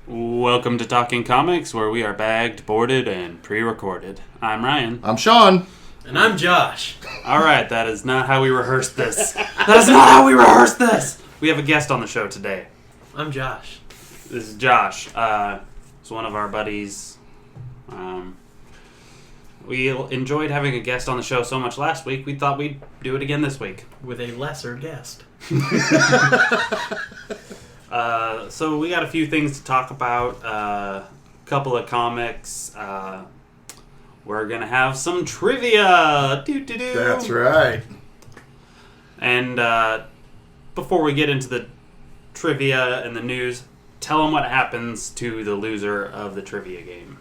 Welcome to Talking Comics, where we are bagged, boarded, and pre-recorded. I'm Ryan. I'm Sean. And I'm Josh. Alright, that is not how we rehearsed this. That is not how we rehearsed this! We have a guest on the show today. I'm Josh. This is Josh. He's one of our buddies. We enjoyed having a guest on the show so much last week, we thought we'd do it again this week. With a lesser guest. So we got a few things to talk about. A couple of comics. We're going to have some trivia. Doo-doo-doo. That's right. And before we get into the trivia and the news, tell them what happens to the loser of the trivia game.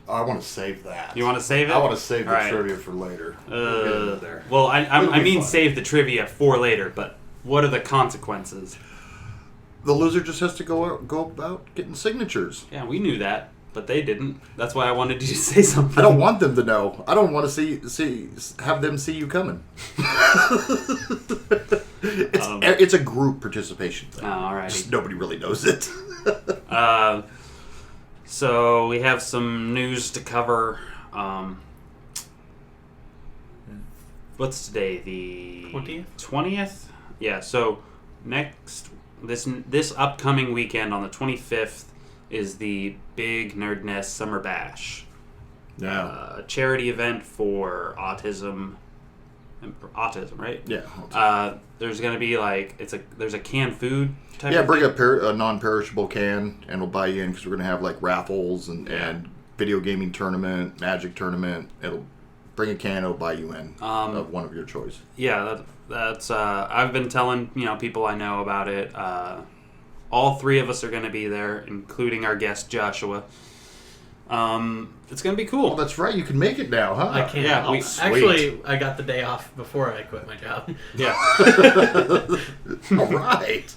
I want to save that. You want to save it? I want to save the All right. trivia for later. We'll get into there. Well, I mean fun. save the trivia for later, but what are the consequences? The loser just has to go about getting signatures. Yeah, we knew that, but they didn't. That's why I wanted you to say something. I don't want them to know. I don't want to have them see you coming. It's a group participation thing. Oh, alrighty. Just nobody really knows it. So we have some news to cover. What's today? The 20th? 20th? Yeah. So this upcoming weekend on the 25th is the Big Nerd Nest Summer Bash. Yeah. A charity event for autism, right? Yeah. There's gonna be there's a canned food type. Yeah, of bring thing. a non-perishable can, and we'll buy you in because we're going to have like raffles and video gaming tournament, magic tournament. It'll bring a can, it'll buy you in of one of your choice. Yeah, that's. I've been telling people I know about it. All three of us are going to be there, including our guest Joshua. It's going to be cool. Oh, that's right. You can make it now, huh? I can't. Yeah, Actually, I got the day off before I quit my job. Yeah. All right.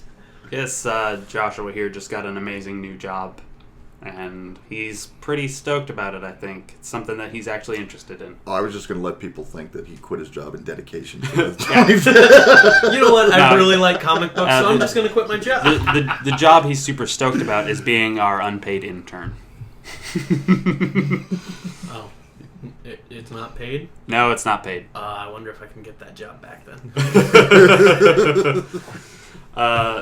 Yes, Joshua here just got an amazing new job, and he's pretty stoked about it, I think. It's something that he's actually interested in. Oh, I was just going to let people think that he quit his job in dedication to You know what? I No. really like comic books, so I'm just going to quit my job. The job he's super stoked about is being our unpaid intern. Oh. It's not paid? No, it's not paid. I wonder if I can get that job back then.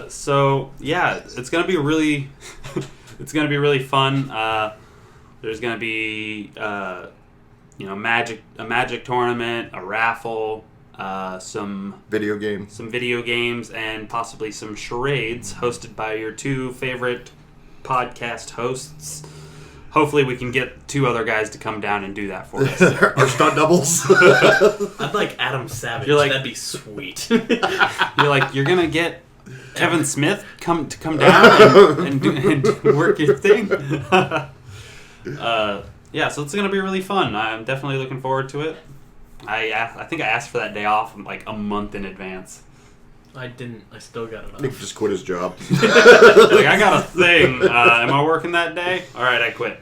So yeah, it's gonna be really, it's gonna be really fun. There's gonna be a magic tournament, a raffle, some video game. video games, and possibly some charades hosted by your two favorite podcast hosts. Hopefully we can get two other guys to come down and do that for us. Our stunt doubles. I'd like Adam Savage. You're like- That'd be sweet. You're gonna get Kevin Smith come down and work your thing. Yeah, so it's gonna be really fun. I'm definitely looking forward to it. I think I asked for that day off like a month in advance. I didn't. I still got it Nick off. just quit his job. Like, I got a thing. Am I working that day? All right, I quit.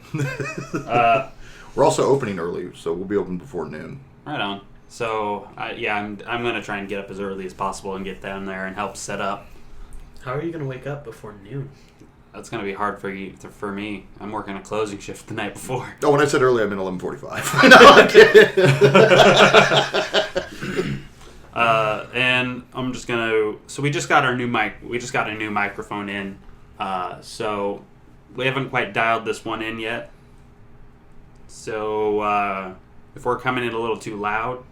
We're also opening early, so we'll be open before noon. Right on. So I'm gonna try and get up as early as possible and get down there and help set up. How are you going to wake up before noon? That's gonna be hard for me. I'm working a closing shift the night before. Oh, when I said early, I meant 11:45. No, I'm kidding. And I'm just gonna. So we just got our new mic. We just got a new microphone in. So we haven't quite dialed this one in yet. So if we're coming in a little too loud,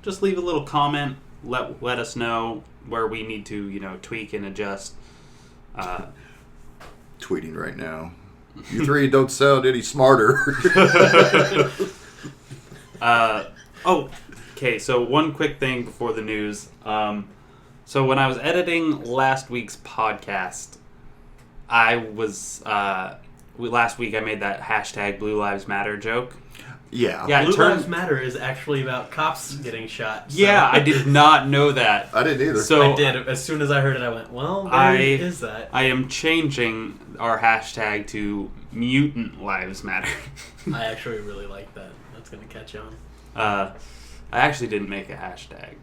just leave a little comment. Let us know where we need to tweak and adjust. Tweeting right now. You three don't sound any smarter. Okay, so one quick thing before the news. So when I was editing last week's podcast, last week I made that hashtag Blue Lives Matter joke. Yeah. Yeah, Blue Lives Matter is actually about cops getting shot. So Yeah, I did not know that. I didn't either. So I did. As soon as I heard it, I went, well, there is that. I am changing our hashtag to Mutant Lives Matter. I actually really like that. That's going to catch on. I actually didn't make a hashtag.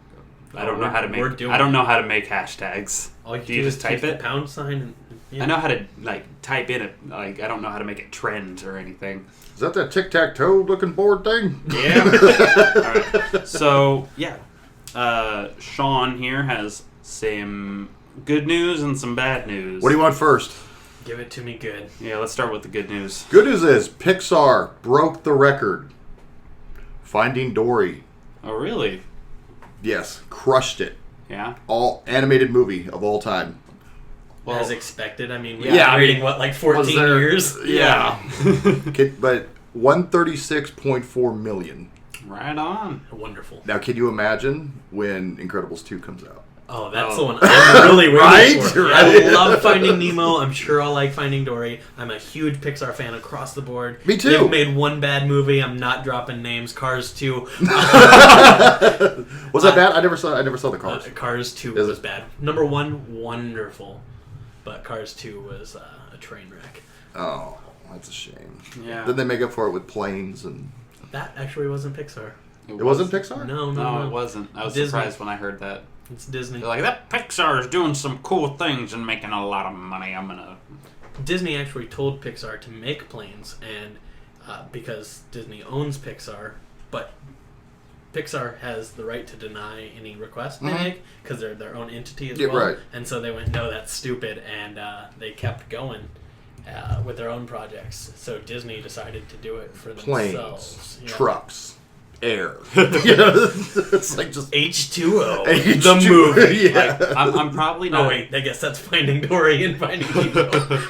I don't know how to make. we're doing I don't know how to make hashtags. All you Do you do just is type take it? the pound sign and I know how to type in it. I don't know how to make it trend or anything. Is that tic-tac-toe looking board thing? Yeah. All right. So Sean here has some good news and some bad news. What do you want first? Give it to me good. Yeah, let's start with the good news. Good news is Pixar broke the record. Finding Dory. Oh, really? Yes, crushed it. Yeah. All animated movie of all time. Well, As expected. I mean, we've Yeah, been reading, 14 years? Yeah. But 136.4 million. Right on. Wonderful. Now, can you imagine when Incredibles 2 comes out? Oh, that's the one I'm really waiting Right? for. Right. I love Finding Nemo. I'm sure I'll like Finding Dory. I'm a huge Pixar fan across the board. Me too. They've made one bad movie. I'm not dropping names. Cars 2. Was that bad? I never saw the Cars. Cars 2 Is was it? bad. Number 1, wonderful. But Cars 2 was a train wreck. Oh, that's a shame. Yeah. Then they make up for it with planes and... That actually wasn't Pixar. It wasn't Pixar? No, No, it wasn't. I was Disney. surprised when I heard that. It's Disney. They're like, that Pixar is doing some cool things and making a lot of money. I'm gonna. Disney actually told Pixar to make planes, and because Disney owns Pixar, but Pixar has the right to deny any request they make because they're their own entity as Yeah, well. right. And so they went, no, that's stupid, and they kept going with their own projects. So Disney decided to do it for Planes, themselves. Yeah. trucks, air. It's like just... H2O, H2O. the movie. Yeah. Like, I'm probably not. Oh wait, I guess that's Finding Dory and Finding Nemo.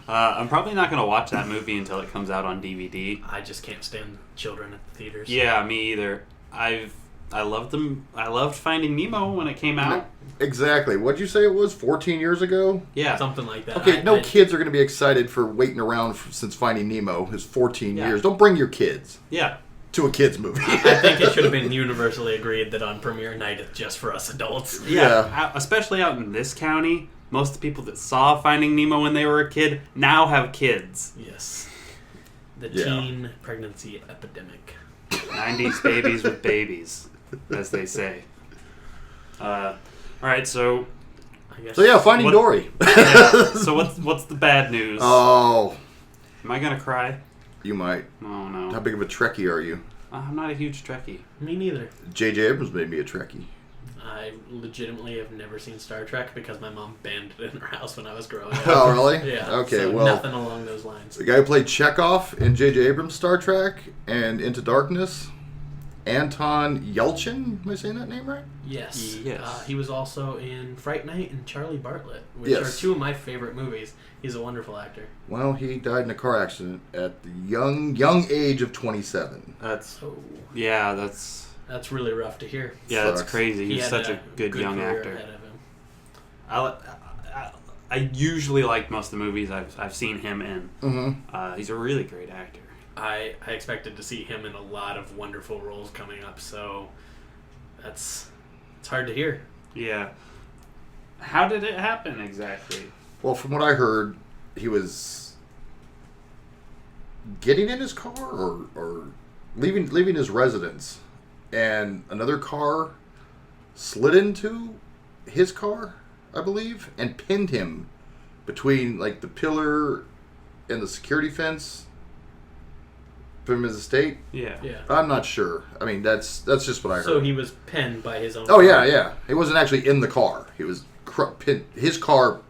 I'm probably not gonna watch that movie until it comes out on DVD. I just can't stand children at the theaters. Yeah, me either. I loved them. I loved Finding Nemo when it came out. Exactly. What'd you say it was? 14 years ago? Yeah. Something like that. Okay, no kids are going to be excited for waiting around since Finding Nemo is 14 Yeah. years. Don't bring your kids Yeah. to a kids movie. I think it should have been universally agreed that on premiere night it's just for us adults. Yeah. Especially out in this county, most of the people that saw Finding Nemo when they were a kid now have kids. Yes. The Yeah. teen pregnancy epidemic. 90s babies with babies, as they say. All right, so I guess. So yeah, Finding What- Dory. so what's the bad news? Oh, Am I gonna cry? you might. Oh no. How big of a Trekkie are you? I'm not a huge Trekkie. Me neither. J.J. Abrams made me a Trekkie. I legitimately have never seen Star Trek because my mom banned it in her house when I was growing up. Oh, really? Yeah. Okay, so well, nothing along those lines. the guy who played Chekhov in J.J. Abrams' Star Trek and Into Darkness, Anton Yelchin. Am I saying that name right? Yes. Yes. He was also in Fright Night and Charlie Bartlett, which Yes. are two of my favorite movies. He's a wonderful actor. Well, he died in a car accident at the young age of 27. That's Oh, that's really rough to hear. that's Sucks. crazy. He's had such a good young career actor. ahead of him. I usually like most of the movies I've seen him in. Mm-hmm. He's a really great actor. I expected to see him in a lot of wonderful roles coming up, so it's hard to hear. Yeah. How did it happen exactly? Well, from what I heard, he was getting in his car or leaving his residence, and another car slid into his car, I believe, and pinned him between like the pillar and the security fence from his estate. Yeah. Yeah. I'm not sure. I mean, that's just what I heard. So he was penned by his own. Oh yeah. He wasn't actually in the car. He was pinned. His car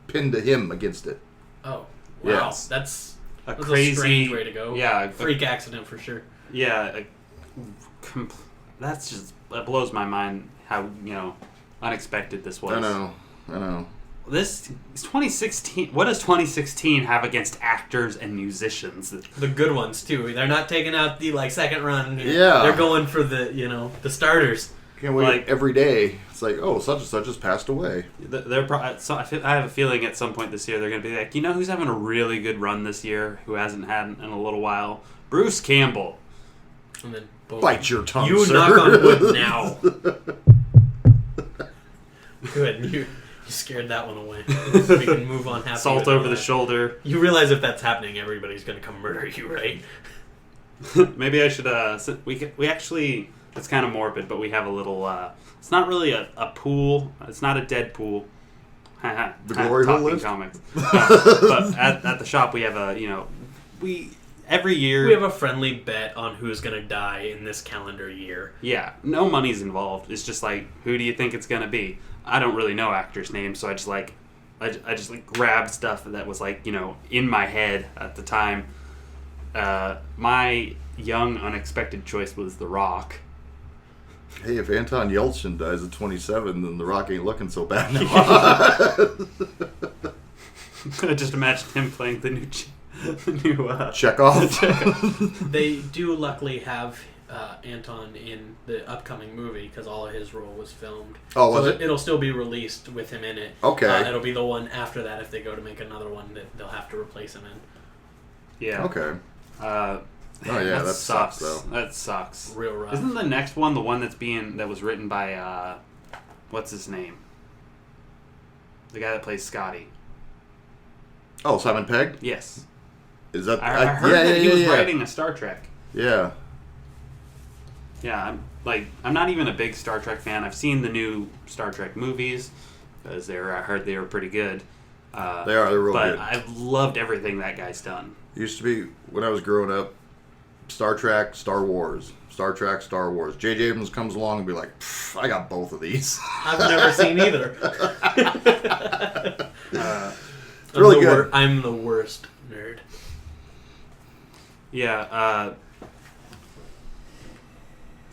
pinned to him against it. Oh, wow. Yes. That's A a crazy strange way to go. Yeah. Freak accident for sure. Yeah. That blows my mind how, unexpected this was. I know. This is 2016. What does 2016 have against actors and musicians? The good ones too. They're not taking out the second run. Yeah. They're going for the the starters. Can't wait Like- every day. It's like, oh, such and such has passed away. I have a feeling at some point this year they're going to be like, who's having a really good run this year who hasn't had in a little while? Bruce Campbell. And then boom. Bite your tongue, You sir. knock on wood now. Good. You scared that one away. We can move on happy. Salt with over that. the shoulder. You realize if that's happening, everybody's going to come murder you, right? Maybe I should. We actually. It's kind of morbid, but we have a little. It's not really a pool. It's not a dead pool. The glory hole Talking list? comics. But at the shop we have every year We have a friendly bet on who's going to die in this calendar year. yeah, no money's involved. It's just like, who do you think it's gonna be? I don't really know actors' names, so I just grabbed stuff that was like, in my head at the time. My young unexpected choice was The Rock. Hey, if Anton Yelchin dies at 27, then The Rock ain't looking so bad now. I just imagined him playing the new Chekhov. They do luckily have Anton in the upcoming movie because all of his role was filmed. Oh, was so it? It'll still be released with him in it. Okay. It'll be the one after that if they go to make another one that they'll have to replace him in. Yeah. Okay. Oh yeah, that sucks, though. That sucks. Real rough. Isn't the next one the one that was written by what's his name? The guy that plays Scotty. Oh, Simon Pegg? Yes. Is that? I heard that he was writing a Star Trek. Yeah. Yeah, I'm not even a big Star Trek fan. I've seen the new Star Trek movies because I heard they were pretty good. They are. They're real but good. I've loved everything that guy's done. Used to be when I was growing up. Star Trek, Star Wars. Star Trek, Star Wars. J.J. Abrams comes along and be like, I got both of these. I've never seen either. Really good. I'm the worst nerd. Yeah.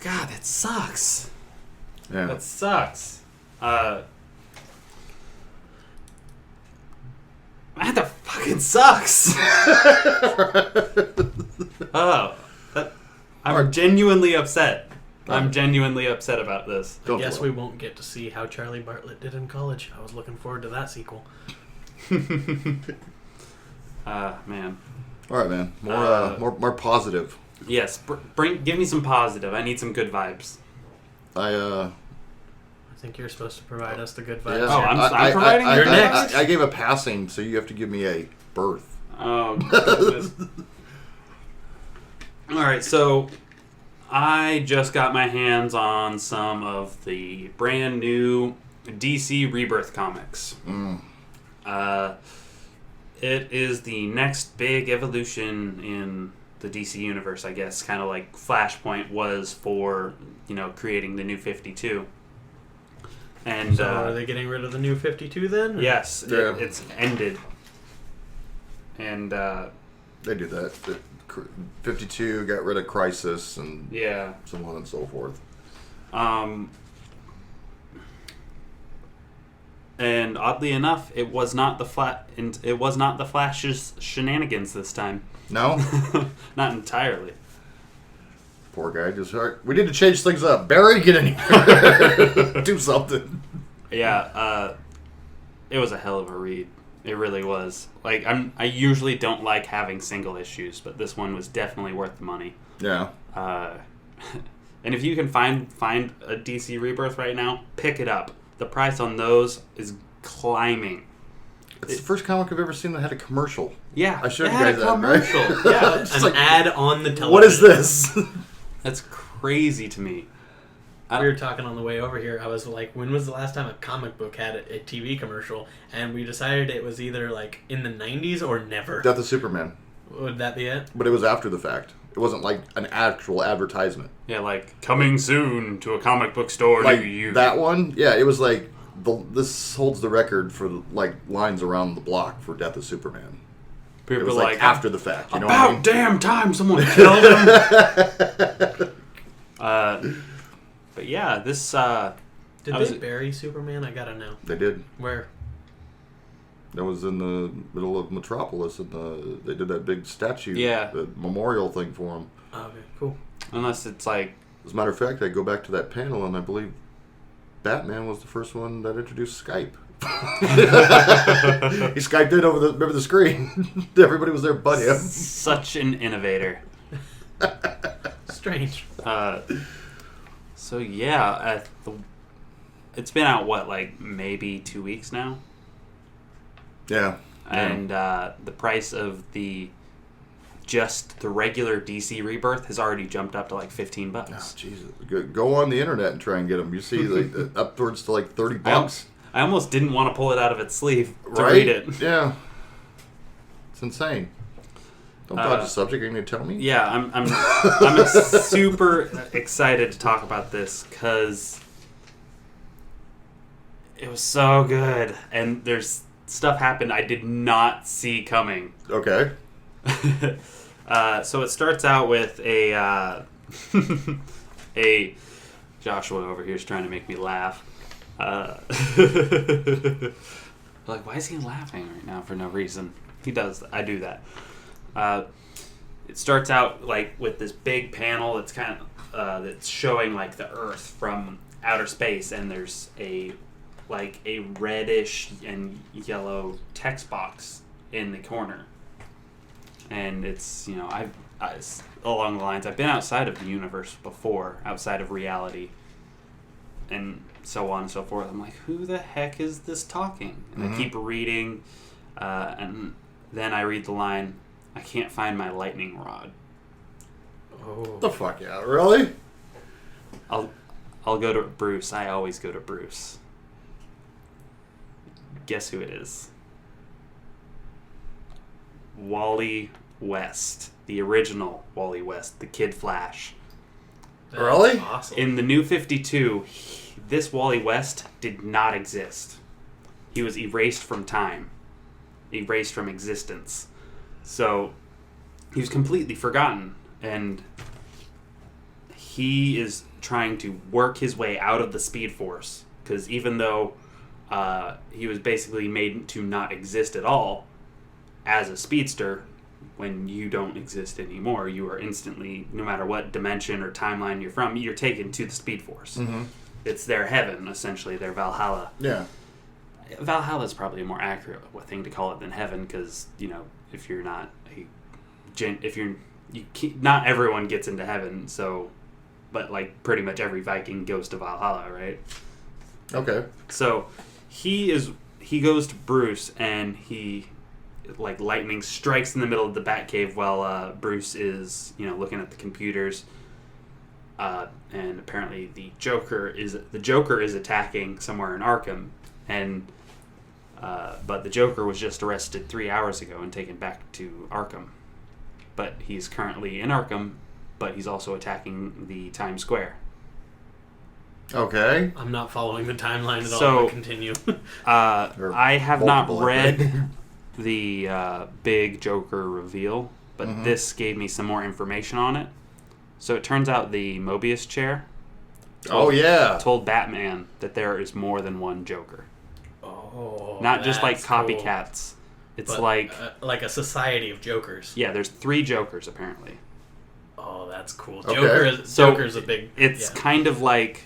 God, that sucks. Yeah. That sucks. Man, that fucking sucks. I'm genuinely upset. I'm genuinely upset about this. I guess we won't get to see how Charlie Bartlett did in college. I was looking forward to that sequel. Man. All right, man. More positive. Yes, give me some positive. I need some good vibes. I think you're supposed to provide us the good vibes. Yeah. Oh, I'm providing. You're next. I gave a passing, so you have to give me a birth. Oh, goodness. All right, so I just got my hands on some of the brand new DC Rebirth comics. It is the next big evolution in the DC universe, I guess, kind of like Flashpoint was for, creating the New 52. And So are they getting rid of the New 52 then? yes, Yeah. it's ended. And They do that. 52 got rid of Crisis and yeah. so on and so forth. And oddly enough, it was not the Flash's shenanigans this time. No? Not entirely. Poor guy. We need to change things up. Barry, get in here. Do something. Yeah, it was a hell of a read. It really was. Like, I usually don't like having single issues, but this one was definitely worth the money. Yeah. And if you can find a DC Rebirth right now, pick it up. The price on those is climbing. It's the first comic I've ever seen that had a commercial. Yeah, I showed it you had guys a that, right? commercial. Yeah, It's An like, ad on the television. what is this? that's crazy to me. We were talking on the way over here. I was like, when was the last time a comic book had a TV commercial? And we decided it was either like in the 90s or never. Death of Superman. Would that be it? But it was after the fact. It wasn't like an actual advertisement. Yeah, like, coming soon to a comic book store Like near you. that one? Yeah, it was like, this holds the record for like lines around the block for Death of Superman. It People was are like after the fact. You know what I about mean? damn time someone killed him. But yeah, this. Did I they was- bury Superman? I gotta know. They did. Where? That was in the middle of Metropolis, and they did that big statue, Yeah. the memorial thing for him. Okay, cool. Unless it's like. As a matter of fact, I go back to that panel, and I believe Batman was the first one that introduced Skype. He Skyped in over the screen. Everybody was there but him. Such an innovator. Strange. So yeah, it's been out like maybe 2 weeks now, Yeah. and the price of just the regular DC Rebirth has already jumped up to like $15. Oh, Jesus. Go on the internet and try and get them. You see like upwards to like $30. I almost didn't want to pull it out of its sleeve to Right? read it. Yeah. It's insane. Don't dodge the subject. Are you going to tell me? Yeah, I'm super excited to talk about this because it was so good, and there's stuff happened I did not see coming. Okay. So it starts out with a Joshua over here is trying to make me laugh. Like, why is he laughing right now for no reason? He does. I do that. It starts out like with this big panel that's kind of that's showing like the Earth from outer space, and there's a reddish and yellow text box in the corner, and it's I along the lines I've been outside of the universe before, outside of reality, and so on and so forth. I'm like, who the heck is this talking? And I keep reading, and then I read the line, I can't find my lightning rod. Oh. The fuck yeah, really? I'll go to Bruce. I always go to Bruce. Guess who it is? Wally West. The original Wally West. The Kid Flash. That's Really? awesome. In the New 52, this Wally West did not exist. He was erased from time. Erased from existence. So, he was completely forgotten. And he is trying to work his way out of the Speed Force. Because even though he was basically made to not exist at all, as a speedster, when you don't exist anymore, you are instantly, no matter what dimension or timeline you're from, you're taken to the Speed Force. Mm-hmm. It's their heaven, essentially, their Valhalla. Yeah. Valhalla is probably a more accurate thing to call it than heaven, because if you're not not everyone gets into heaven, so, but like pretty much every Viking goes to Valhalla, right? Okay. So he goes to Bruce, and he, like, lightning strikes in the middle of the Batcave while Bruce is looking at the computers, and apparently the Joker is attacking somewhere in Arkham, and but the Joker was just arrested 3 hours ago and taken back to Arkham, but he's currently in Arkham, but he's also attacking the Times Square. Okay. I'm not following the timeline at all. So- But continue. I have not multiple, I read think. the big Joker reveal, but this gave me some more information on it. So it turns out the Mobius chair Oh yeah. told Batman that there is more than one Joker. Oh, Not just like that's cool. copycats. It's But, like a society of Jokers. yeah, there's 3 Jokers apparently. Oh, that's cool. Okay. Joker's a big. It's kind of like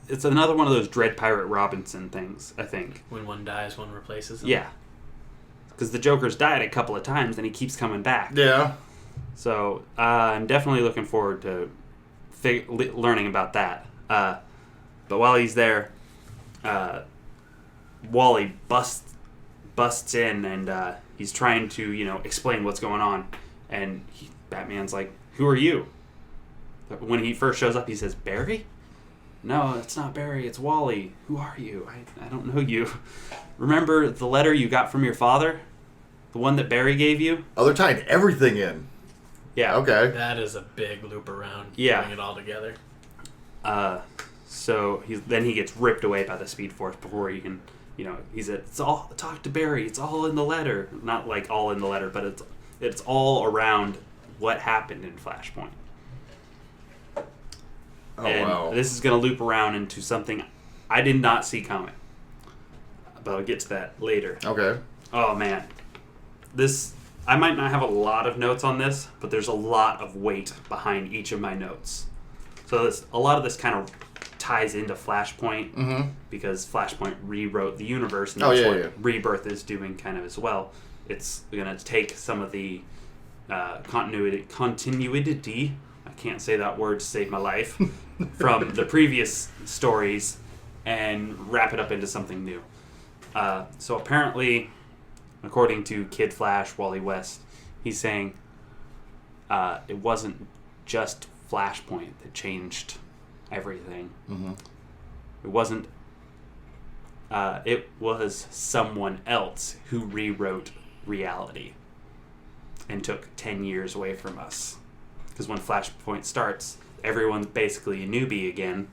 it's another one of those Dread Pirate Robinson things, I think. When one dies, one replaces him. Yeah. Because the Joker's died a couple of times and he keeps coming back. Yeah. So I'm definitely looking forward to learning about that. But while he's there, Wally busts in, and he's trying to explain what's going on. And Batman's like, "Who are you?" When he first shows up, he says, "Barry?" "No, it's not Barry. It's Wally. Who are you? I don't know you. Remember the letter you got from your father? The one that Barry gave you?" Oh, they're tying everything in. Yeah. Okay. That is a big loop around. Yeah. Putting it all together. So then he gets ripped away by the Speed Force before he can, he said, "It's all, talk to Barry. It's all in the letter." Not like all in the letter, but it's all around what happened in Flashpoint. Oh And wow. this is going to loop around into something I did not see coming. But I'll get to that later. Okay. Oh man, I might not have a lot of notes on this, but there's a lot of weight behind each of my notes. So a lot of this kind of ties into Flashpoint, because Flashpoint rewrote the universe, and that's what Rebirth is doing kind of as well. It's going to take some of the continuity, I can't say that word to save my life, from the previous stories and wrap it up into something new. So apparently, according to Kid Flash, Wally West, he's saying it wasn't just Flashpoint that changed everything. It wasn't it was someone else who rewrote reality and took 10 years away from us. Because when Flashpoint starts, everyone's basically a newbie again.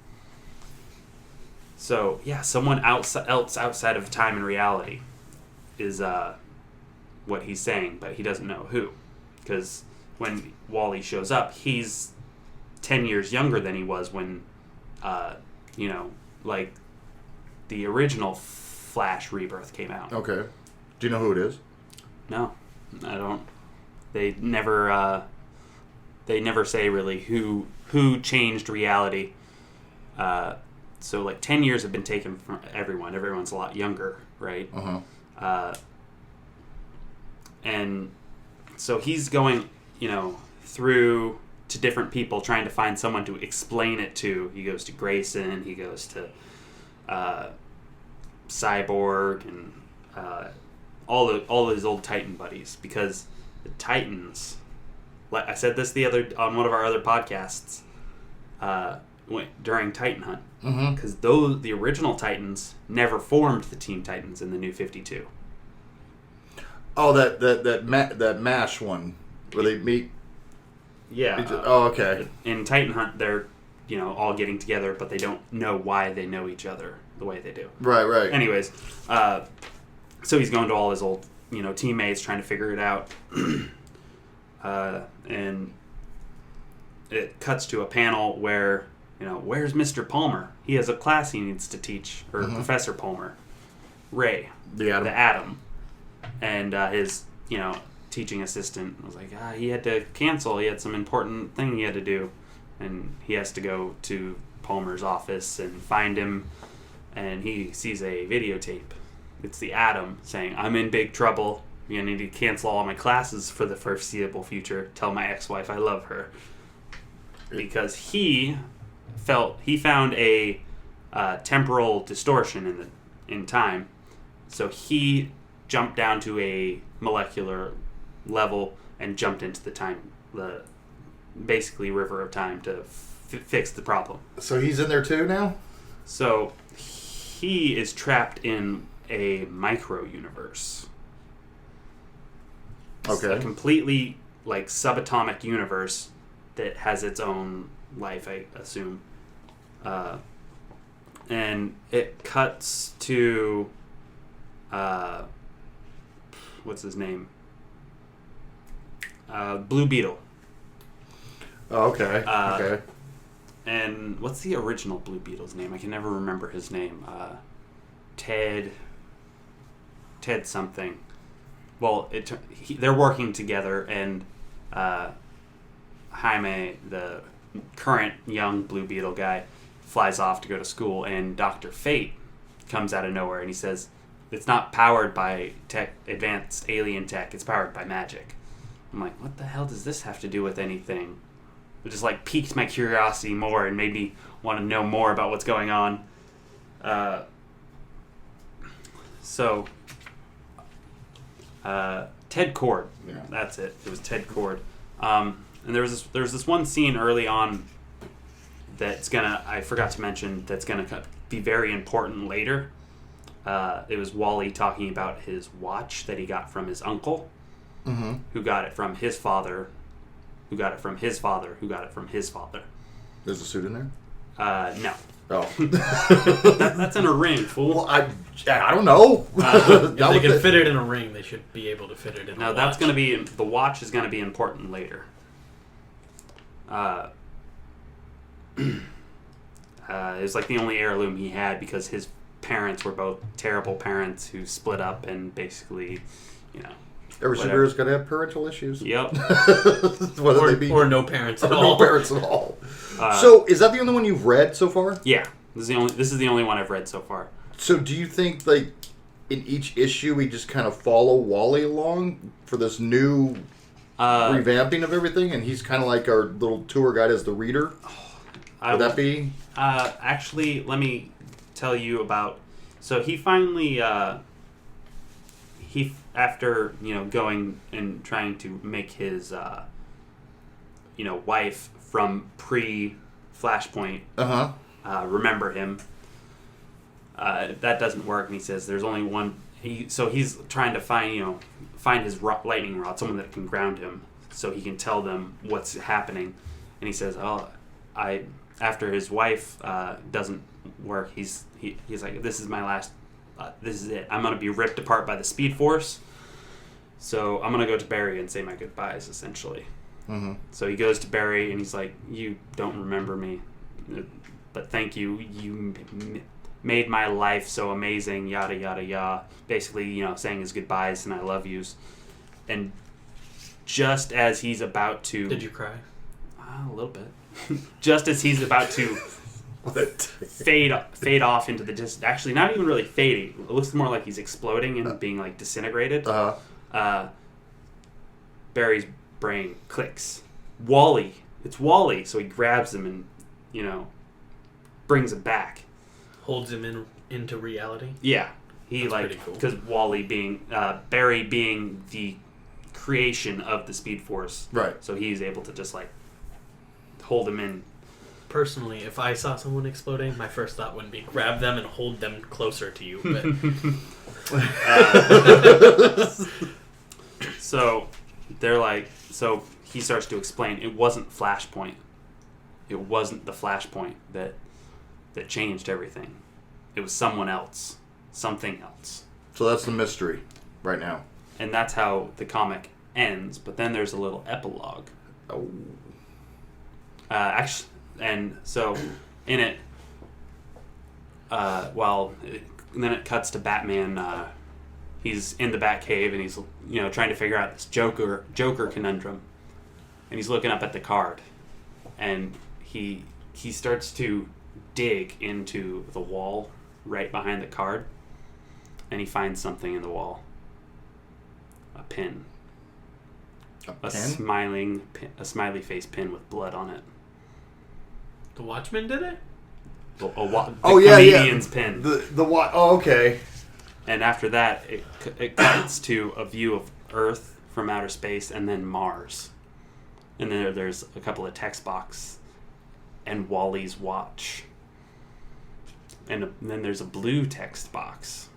So, yeah, someone else outside of time and reality is what he's saying, but he doesn't know who. Because when Wally shows up, he's 10 years younger than he was when, like, the original Flash Rebirth came out. Okay. Do you know who it is? No, I don't. They never say really who changed reality. So like 10 years have been taken from everyone. Everyone's a lot younger, right? Uh-huh. And so he's going, through to different people trying to find someone to explain it to. He goes to Grayson. He goes to Cyborg and all his old Titan buddies, because the Titans, like I said this on one of our other podcasts, during Titan Hunt, because the original Titans never formed the Teen Titans in the New 52. Oh, that MASH one where they meet. Yeah. Oh, okay. In Titan Hunt, they're all getting together, but they don't know why they know each other the way they do. Right. Anyways, so he's going to all his old teammates trying to figure it out, and it cuts to a panel where where's Mr. Palmer? He has a class he needs to teach, or Professor Palmer, Ray, the Atom, and his teaching assistant was like, he had to cancel. He had some important thing he had to do, and he has to go to Palmer's office and find him, and he sees a videotape. It's the Atom saying, "I'm in big trouble. I need to cancel all my classes for the foreseeable future. Tell my ex-wife I love her." Because he found a temporal distortion in time, so he jumped down to a molecular level and jumped into the basically river of time to fix the problem. So he's in there too now? So he is trapped in a micro universe. Okay. A completely subatomic universe that has its own life, I assume. And it cuts to what's his name? Blue Beetle. Oh, okay. Okay. And what's the original Blue Beetle's name? I can never remember his name. Ted something. Well, they're working together, and Jaime, the current young Blue Beetle guy, flies off to go to school, and Dr. Fate comes out of nowhere, and he says, it's not powered by advanced alien tech, it's powered by magic. I'm like, what the hell does this have to do with anything? It just piqued my curiosity more and made me want to know more about what's going on. Ted Kord. Yeah. That's it. It was Ted Kord. And there was this one scene early on I forgot to mention, that's gonna be very important later. It was Wally talking about his watch that he got from his uncle, who got it from his father, who got it from his father, who got it from his father. There's a suit in there? No. Oh. That's in a ring, fool. Well, I don't know. If they can fit it in a ring, they should be able to fit it in a watch. Now, that's going to be... The watch is going to be important later. It was the only heirloom he had because his parents were both terrible parents who split up and basically, Every superhero's got to have parental issues. Yep. Or no parents at all. No parents at all. So, is that the only one you've read so far? Yeah. This is the only one I've read so far. So, do you think, in each issue, we just kind of follow Wally along for this new revamping of everything, and he's kind of like our little tour guide as the reader? Would that be? Actually, let me tell you about... So, he finally... after going and trying to make his wife from pre-Flashpoint remember him, that doesn't work, and he says there's only one. So he's trying to find his lightning rod, someone that can ground him, so he can tell them what's happening. And he says, after his wife doesn't work, he's like, this is my last. This is it. I'm gonna be ripped apart by the Speed Force. So I'm gonna go to Barry and say my goodbyes, essentially. Mm-hmm. So he goes to Barry and he's like, "You don't remember me, but thank you. You made my life so amazing." Yada yada yada. Basically, saying his goodbyes and I love yous. And just as he's about to, Did you cry? A little bit. Just as he's about to fade off into the distance. Actually, not even really fading. It looks more like he's exploding and being like disintegrated. Barry's brain clicks. Wally. It's Wally. So he grabs him and, brings him back. Holds him into reality? Yeah. That's pretty cool. Because Wally being, Barry being the creation of the Speed Force. Right. So he's able to just, hold him in. Personally, if I saw someone exploding, my first thought wouldn't be grab them and hold them closer to you. But So they're so he starts to explain it wasn't Flashpoint. It wasn't the Flashpoint that changed everything. It was someone else. Something else. So that's the mystery right now. And that's how the comic ends, but then there's a little epilogue. Oh. Actually, and so in it, and then it cuts to Batman. He's in the Batcave and he's trying to figure out this Joker conundrum, and he's looking up at the card, and he starts to dig into the wall right behind the card, and he finds something in the wall. A pin. A smiley face pin with blood on it. The Watchmen did it? The comedian's pin. Oh, okay. And after that, it cuts to a view of Earth from outer space and then Mars. And then there's a couple of text boxes and Wally's watch. And then there's a blue text box.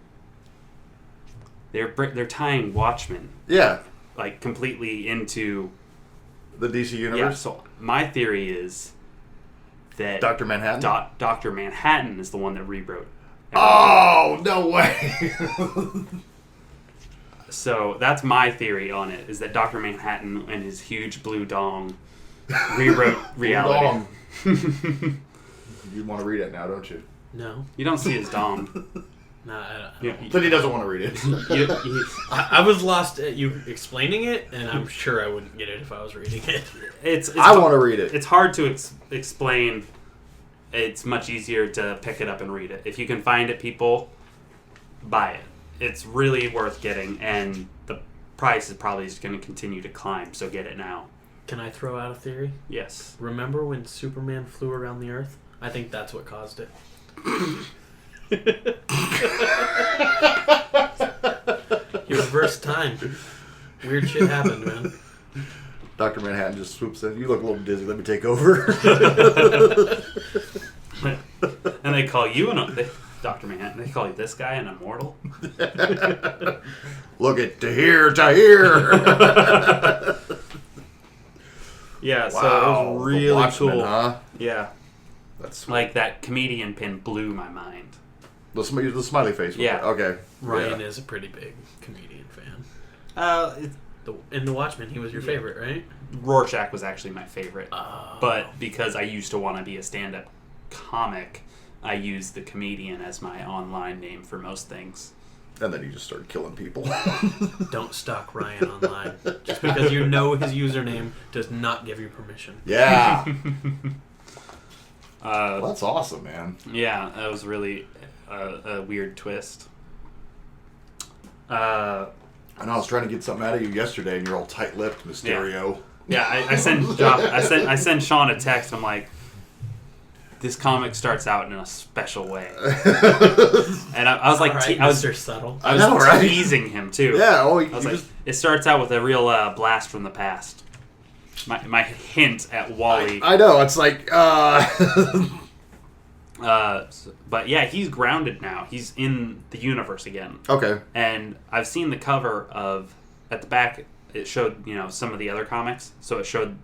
They're tying Watchmen. Yeah. Completely into the DC universe. Yeah. So my theory is that Dr. Manhattan. Dr. Manhattan is the one that rewrote. Oh, no way. So that's my theory on it, is that Dr. Manhattan and his huge blue dong rewrote reality. You want to read it now, don't you? No. You don't see his dong. No, I don't. Then he doesn't want to read it. I was lost at you explaining it, and I'm sure I wouldn't get it if I was reading it. I want to read it. It's hard to explain. It's much easier to pick it up and read it. If you can find it, people, buy it. It's really worth getting, and the price is probably just going to continue to climb, so get it now. Can I throw out a theory? Yes. Remember when Superman flew around the Earth? I think that's what caused it. You reverse time. Weird shit happened, man. Dr. Manhattan just swoops in. You look a little dizzy. Let me take over. And they call you Dr. Manhattan. They call you this guy an immortal. Look at to here. Yeah, wow, so it was really Watchmen, cool. Huh? Yeah. That's sweet. Like that comedian pin blew my mind. The smiley face. Yeah. Okay. Ryan is a pretty big comedian fan. In The Watchmen, he was your favorite, right? Rorschach was actually my favorite. Oh. But because I used to want to be a stand-up comic, I used the comedian as my online name for most things. And then he just started killing people. Don't stalk Ryan online. Just because you know his username does not give you permission. Yeah. Well, that's awesome, man. Yeah, that was really a weird twist. I know I was trying to get something out of you yesterday, and you're all tight-lipped, Mysterio. Yeah, I sent Sean a text. I'm like, this comic starts out in a special way, and I was like, I was subtle. I was teasing him too. Yeah. I was like, it starts out with a real blast from the past. My hint at Wally. I know. It's like But yeah, he's grounded now. He's in the universe again. Okay. And I've seen the cover of, at the back, it showed, some of the other comics. So it showed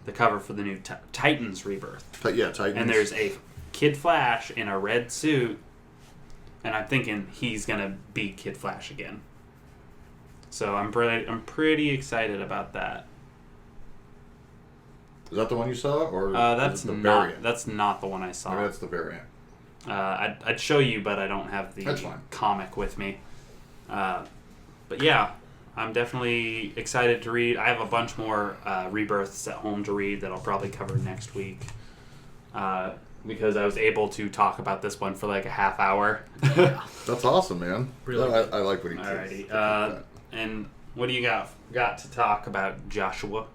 the cover for the new Titans Rebirth. Titans. And there's a Kid Flash in a red suit. And I'm thinking he's going to be Kid Flash again. So I'm pretty excited about that. Is that the one you saw, or that's is it the not variant? that's not the one I saw. Maybe that's the variant. I'd show you, but I don't have the That's fine. comic with me. But yeah, I'm definitely excited to read. I have a bunch more rebirths at home to read that I'll probably cover next week. Because I was able to talk about this one for like a half hour. That's awesome, man. Really No, I like what he Alrighty. did. And what do you got to talk about, Joshua?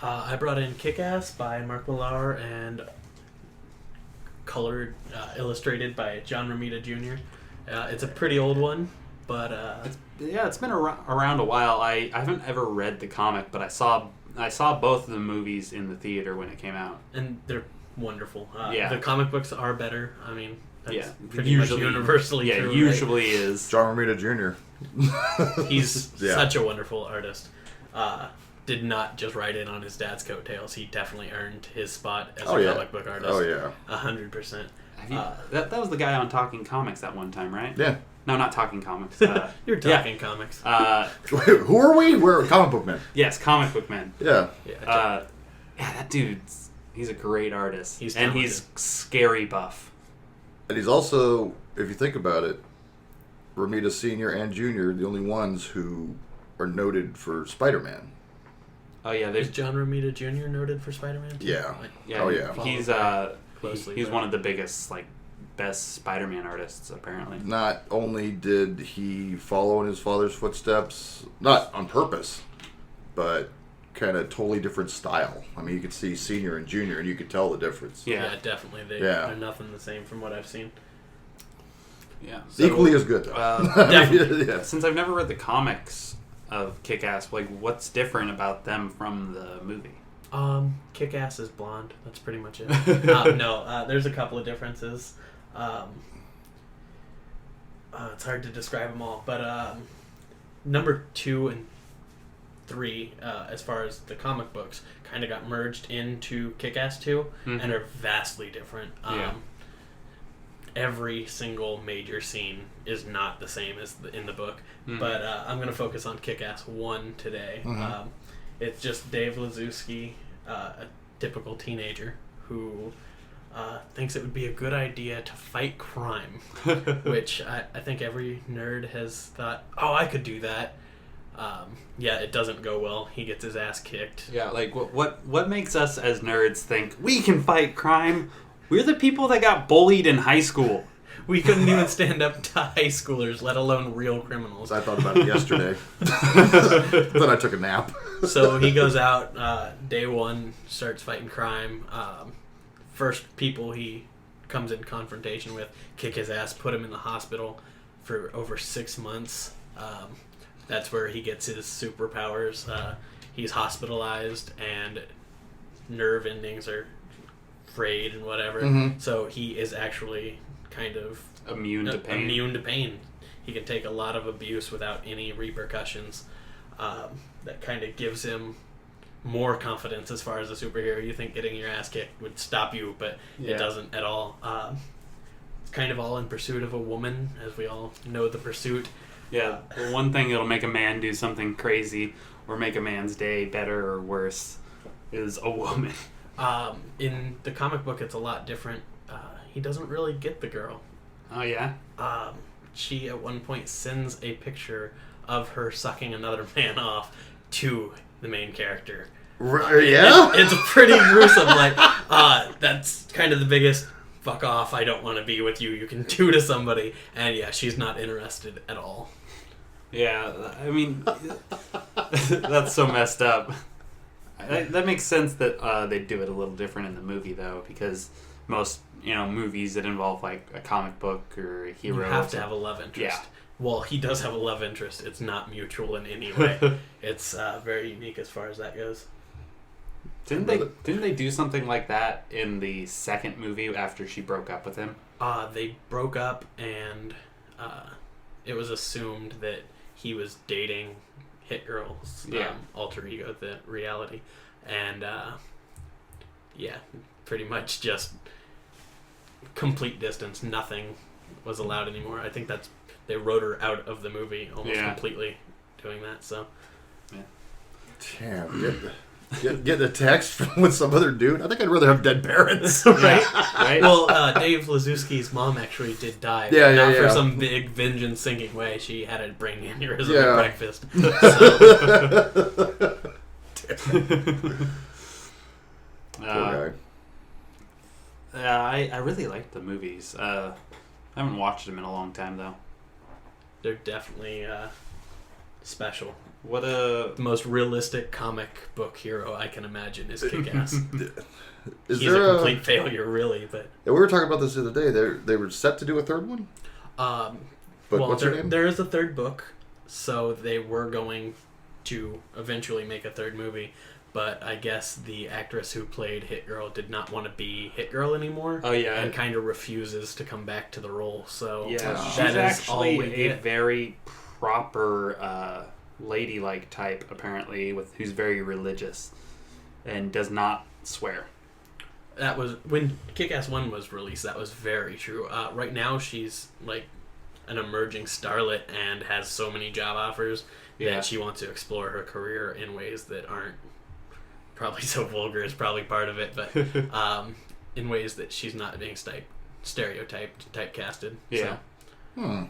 I brought in Kick-Ass by Mark Millar and illustrated by John Romita Jr. It's a pretty old one, but It's been around a while. I haven't ever read the comic, but I saw both of the movies in the theater when it came out. and they're wonderful. Yeah. The comic books are better. I mean, that's pretty usually much universally Yeah, true. right? usually is. John Romita Jr. He's Yeah. such a wonderful artist. Did not just ride in on his dad's coattails. He definitely earned his spot as a comic book artist. Oh yeah. 100%. That was the guy on Talking Comics that one time, right? Yeah. No, not Talking Comics. You're talking comics. Who are we? We're comic book men. Yes, Comic Book Man. Yeah. Yeah, That he's a great artist. He's and talented. he's scary buff. And he's also, if you think about it, Romita Sr. and Jr. the only ones who are noted for Spider-Man. Oh yeah, is there's John Romita Jr. noted for Spider-Man? too? Yeah. yeah. Oh, yeah. He's Closely, he's but- one of the biggest best Spider-Man artists apparently. Not only did he follow in his father's footsteps, not on purpose, but kind of totally different style. I mean, you could see Senior and Junior, and you could tell the difference. Yeah. Yeah, definitely. Yeah. They're nothing the same from what I've seen. Yeah. Equally as good, though. Definitely. Yeah. Since I've never read the comics of Kick-Ass, like what's different about them from the movie? Kick-Ass is blonde. That's pretty much it. No, there's a couple of differences. It's hard to describe them all, but number 2 and 3, as far as the comic books, kind of got merged into Kick-Ass 2 Mhm. and are vastly different. Yeah. Every single major scene is not the same as in the book, Mhm. but I'm going to focus on Kick-Ass 1 today. Mhm. It's just Dave Lazowski, a typical teenager who thinks it would be a good idea to fight crime, which I think every nerd has thought, oh, I could do that. Yeah, it doesn't go well. He gets his ass kicked. Yeah, like what makes us as nerds think we can fight crime? We're the people that got bullied in high school. We couldn't even stand up to high schoolers, let alone real criminals. I thought about it yesterday. Then I took a nap. So he goes out, day 1, starts fighting crime. First people he comes in confrontation with, kick his ass, put him in the hospital for over 6 months. That's where he gets his superpowers. He's hospitalized and nerve endings are frayed and whatever. Mhm. So he is actually kind of Immune to pain. Immune to pain. He can take a lot of abuse without any repercussions. That kind of gives him more confidence as far as a superhero. You think getting your ass kicked would stop you, but Yeah. it doesn't at all. It's kind of all in pursuit of a woman, as we all know the pursuit. Yeah, the one thing that'll make a man do something crazy or make a man's day better or worse is a woman. In the comic book, it's a lot different. He doesn't really get the girl. Oh yeah? She at one point sends a picture of her sucking another man off to the main character. Yeah? It's pretty gruesome. Like, that's kind of the biggest fuck off, I don't want to be with you can do to somebody. And yeah, she's not interested at all. Yeah, I mean, that's so messed up. That makes sense that they do it a little different in the movie, though, because most movies that involve like a comic book or a hero, You have to have a love interest. Yeah. Well, he does have a love interest. It's not mutual in any way. It's very unique as far as that goes. Didn't they do something like that in the second movie after she broke up with him? They broke up, and it was assumed that he was dating Hit Girl's alter ego, the reality. And, pretty much just complete distance. Nothing was allowed anymore. I think they wrote her out of the movie almost completely doing that, so. Damn, getting a text with some other dude. I think I'd rather have dead parents. Right? Well, Dave Lazuski's mom actually did die. Not for some big vengeance-sinking way. She had a brain aneurysm at breakfast. Poor guy. I really liked the movies. I haven't watched them in a long time, though. They're definitely special. The most realistic comic book hero I can imagine is Kick-Ass. He's there a complete failure, really. But we were talking about this the other day. They were set to do a third one. But what's her name? There is a third book, so they were going to eventually make a third movie. But I guess the actress who played Hit Girl did not want to be Hit Girl anymore. Oh yeah, and kind of refuses to come back to the role. So she's that actually is all we a get. very proper ladylike type, apparently, who's very religious and does not swear. That was when Kick-Ass 1 was released. That was very true. Right now, she's like an emerging starlet and has so many job offers that she wants to explore her career in ways that aren't probably so vulgar is probably part of it, but in ways that she's not being stereotyped, typecasted. Yeah. So.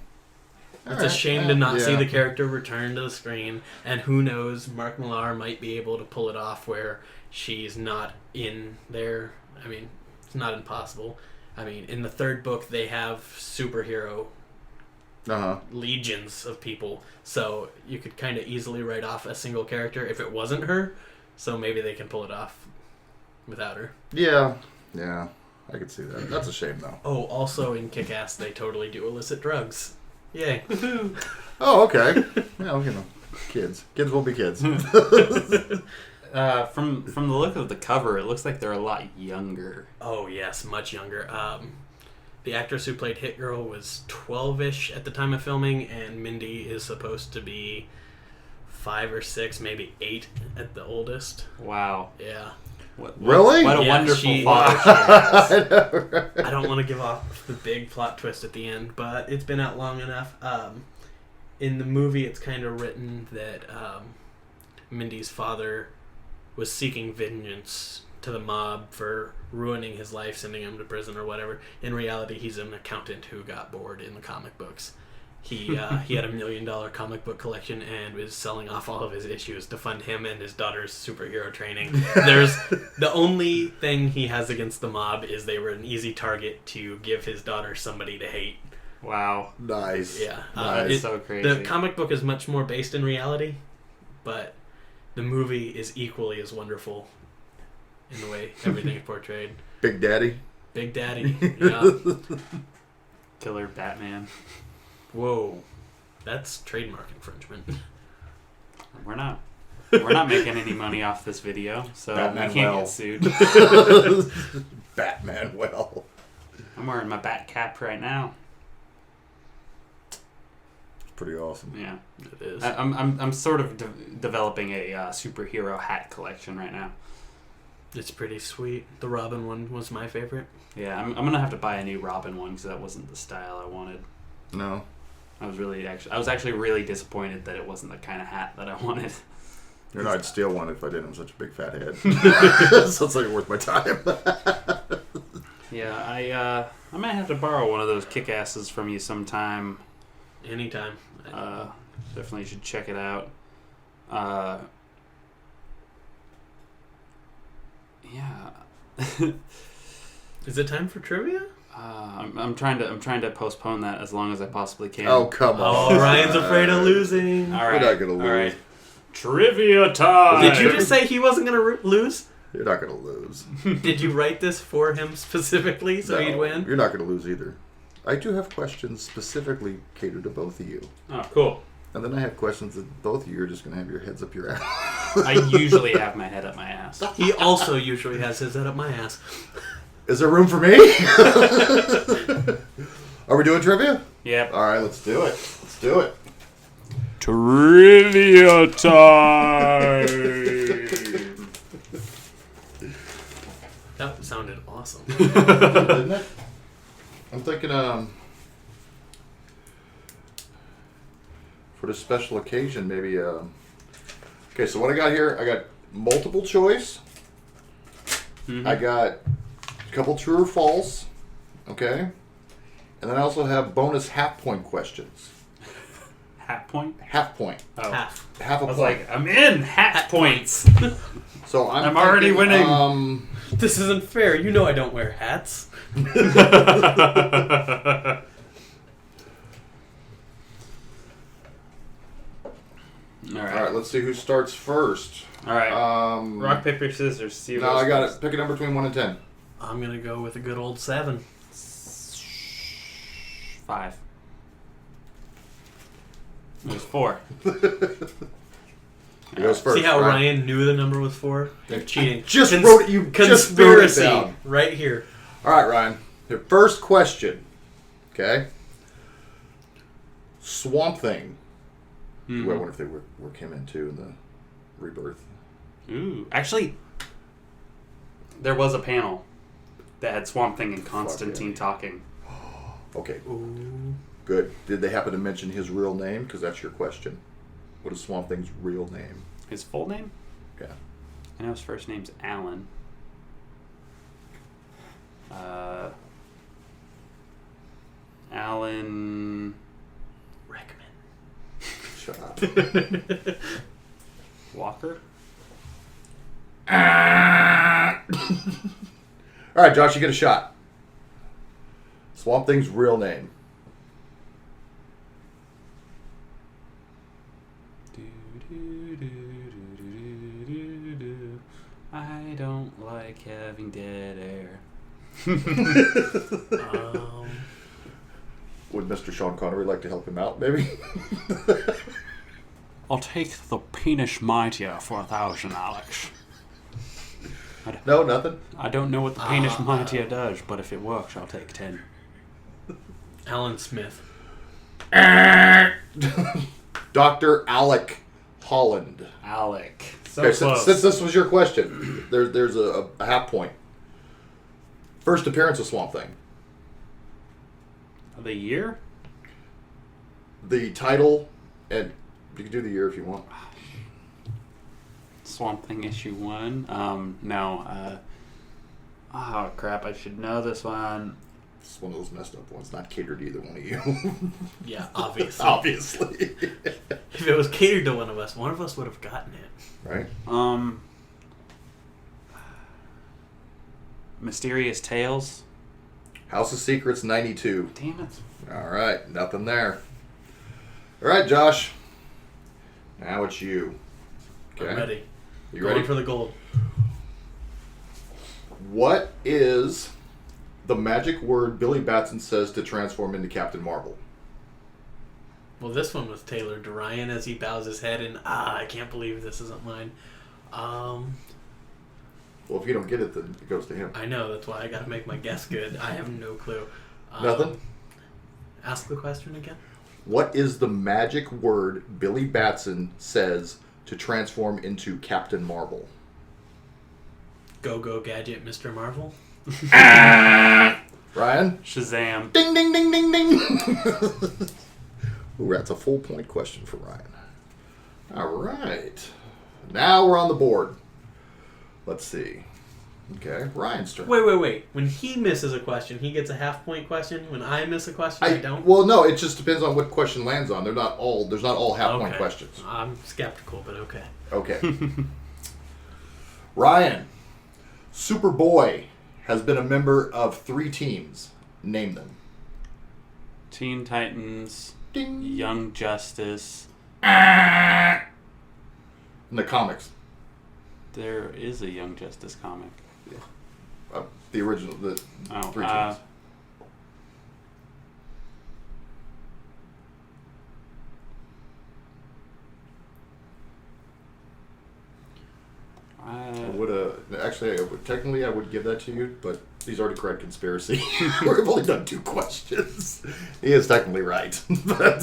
It's a shame to not see the character return to the screen, and who knows, Mark Millar might be able to pull it off where she's not in there. I mean, it's not impossible. I mean, in the third book, they have superhero legions of people, so you could kind of easily write off a single character if it wasn't her, so maybe they can pull it off without her. Yeah, I could see that. That's a shame, though. Oh, also in Kick-Ass, they totally do illicit drugs. Yay. Oh, okay. Yeah, kids. Kids will be kids. From the look of the cover, it looks like they're a lot younger. Oh, yes, much younger. The actress who played Hit Girl was 12-ish at the time of filming, and Mindy is supposed to be 5 or 6, maybe 8 at the oldest. Wow. Yeah. Really? What a wonderful father she has. I don't want to give off the big plot twist at the end, but it's been out long enough. In the movie, it's kind of written that Mindy's father was seeking vengeance to the mob for ruining his life, sending him to prison or whatever. In reality, he's an accountant who got bored in the comic books. He had $1 million comic book collection and was selling off all of his issues to fund him and his daughter's superhero training. The only thing he has against the mob is they were an easy target to give his daughter somebody to hate. Wow. Nice. Yeah. It's so crazy. The comic book is much more based in reality, but the movie is equally as wonderful in the way everything is portrayed. Big Daddy. Big Daddy. Yeah. Killer Batman. Whoa, that's trademark infringement. We're not making any money off this video, so Batman we can't well. get sued. Batman well. I'm wearing my bat cap right now. It's pretty awesome. Yeah, It is. I'm sort of developing a superhero hat collection right now. It's pretty sweet. The Robin one was my favorite. Yeah, I'm gonna have to buy a new Robin one because that wasn't the style I wanted. No. I was actually really disappointed that it wasn't the kind of hat that I wanted. You know, I'd steal one if I didn't have such a big fat head. So it's like worth my time. Yeah, I might have to borrow one of those kick-asses from you sometime. Anytime. Definitely should check it out. Yeah. Is it time for trivia? I'm trying to postpone that as long as I possibly can. Oh, come on. Oh, Ryan's afraid of losing. All right. We're not going to lose. All right. Trivia time. Did you just say he wasn't going to lose? You're not going to lose. Did you write this for him specifically so he'd win? You're not going to lose either. I do have questions specifically catered to both of you. Oh, cool. And then I have questions that both of you are just going to have your heads up your ass. I usually have my head up my ass. He also usually has his head up my ass. Is there room for me? Are we doing trivia? Yep. All right, let's do it. Let's do it. Trivia time. That sounded awesome. Didn't it? I'm thinking, for this special occasion, maybe, okay, so what I got here, I got multiple choice. Mm-hmm. I got a couple true or false. Okay. And then I also have bonus half point questions. Hat point? Half point. Oh. Half. Half a I was point. like, I'm in hat points. So I'm already thinking, winning. This isn't fair. You know I don't wear hats. All All right. right, let's see who starts first. All right. Um, Rock, paper, scissors. See who No, goes I got first. it. Pick a number between 1 and 10. I'm gonna go with a good old 7. 5. It was 4. Who goes first? See how Ryan knew the number was 4? They're cheating. Just wrote it. You just wrote it Conspiracy down. right here. All right, Ryan. Your first question. Okay. Swamp Thing. Mhm. Ooh, I wonder if they work him in too in the Rebirth. Ooh, actually, there was a panel that had Swamp Thing and Constantine yeah. talking. Okay, Ooh. good. Did they happen to mention his real name? Because that's your question. What is Swamp Thing's real name? His full name? Okay. I know his first name's Alan. Alan Rickman. Shut up. Walker? All right, Josh, you get a shot. Swamp Thing's real name. I don't like having dead air. Would Mr. Sean Connery like to help him out, maybe? I'll take the penis mightier for 1,000, Alex. No, nothing. I don't know what the penis mightier does, but if it works, I'll take 10. Alan Smith. Dr. Alec Holland. Alec. So Okay, close. since this was your question, there's a half point. First appearance of Swamp Thing. The year? The title, and you can do the year if you want. Swamp Thing issue 1. No. Oh, crap. I should know this one. It's one of those messed up ones, not catered to either one of you. Yeah, obviously. Obviously. If it was catered to one of us would have gotten it. Right? Mysterious Tales. House of Secrets 92. Damn it. All right, nothing there. All right, Josh. Now it's you. Okay. I'm ready. You Going ready? for the gold. What is the magic word Billy Batson says to transform into Captain Marvel? Well, this one was tailored to Ryan as he bows his head and I can't believe this isn't mine. Well, if you don't get it, then it goes to him. I know, that's why I gotta make my guess good. I have no clue. Nothing? Ask the question again. What is the magic word Billy Batson says to transform into Captain Marvel? Go Gadget, Mr. Marvel. Ryan? Shazam. Ding, ding, ding, ding, ding. Ooh, that's a full point question for Ryan. All right. Now we're on the board. Let's see. Okay, Ryan's turn. Wait. When he misses a question, he gets a half point question. When I miss a question, I don't. Well, no, it just depends on what question lands on. There's not all half point questions. I'm skeptical, but okay. Okay. Ryan, Superboy has been a member of 3 teams. Name them. Teen Titans. Ding. Young Justice. In the comics. There is a Young Justice comic. The original, the 3 teams. I would actually. Technically, I would give that to you, but he's already correct conspiracy. We've only done 2 questions. He is technically right. But,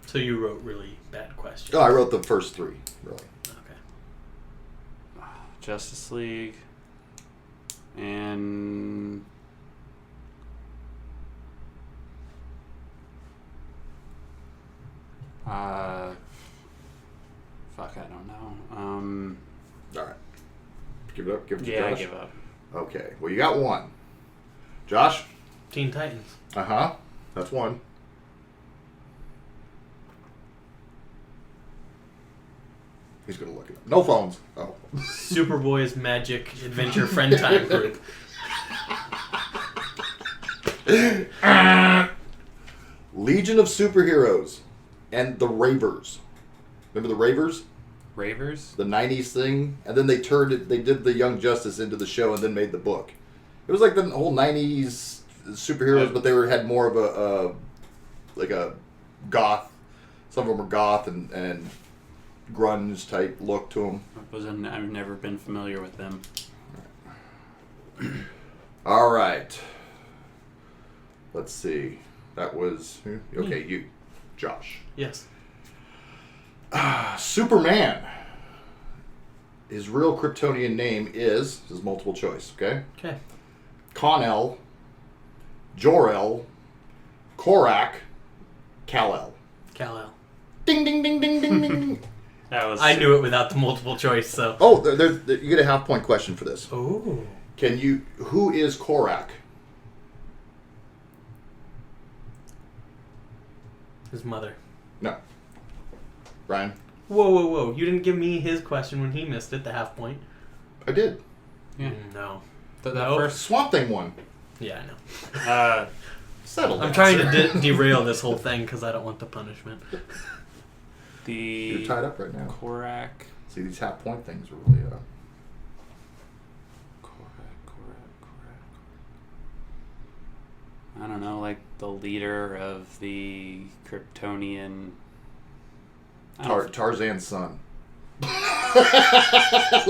So you wrote really bad questions. I wrote the first 3. Really. Okay. Justice League. And... fuck, I don't know. All right. Give it up. Give it to Yeah, Josh. I give up. Okay. Well, you got 1. Josh. Teen Titans. That's 1. He's gonna look it up. No phones. Oh. Superboy's Magic Adventure Friend Time Group. Legion of Superheroes and the Ravers. Remember the Ravers? Ravers? The 90s thing? And then they turned it, they did the Young Justice into the show and then made the book. It was like the whole 90s superheroes, but they had more of a like a goth. Some of them were goth and grunge type look to them. I've never been familiar with them. All right. Let's see. That was okay. You, Josh. Yes. Superman. His real Kryptonian name is multiple choice. Okay. Okay. Kon-El, Jor-El, Korak, Kal-El. Kal-El. Ding ding ding ding ding ding. I knew it without the multiple choice, so. Oh, you get a half-point question for this. Oh. Who is Korak? His mother. No. Ryan? Whoa. You didn't give me his question when he missed it, the half point. I did. Yeah. No. That No. first... Swamp Thing one. Yeah, I know. Settle I'm down, trying sir. to derail this whole thing because I don't want the punishment. You're tied up right now. Korak. See, these half-point things are really... I don't know, like the leader of the Kryptonian... Tarzan's son.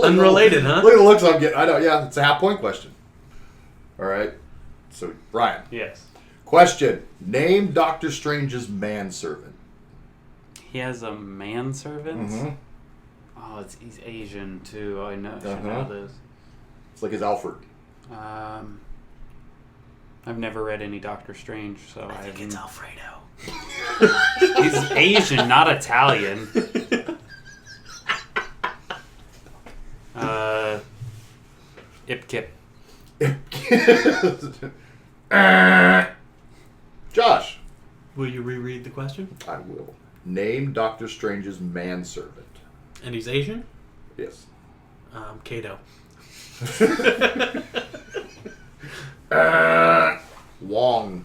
Unrelated, huh? Look at the looks I'm getting. I know, yeah, it's a half-point question. All right. So, Brian. Yes. Question. Name Doctor Strange's manservant. He has a manservant? Mm-hmm. Oh, he's Asian, too. I know, should know this. It's like his Alfred. I've never read any Doctor Strange, so I think it's Alfredo. He's Asian, not Italian. Ipkip. Josh. Will you reread the question? I will. Name Doctor Strange's manservant. And he's Asian? Yes. Kato. Wong.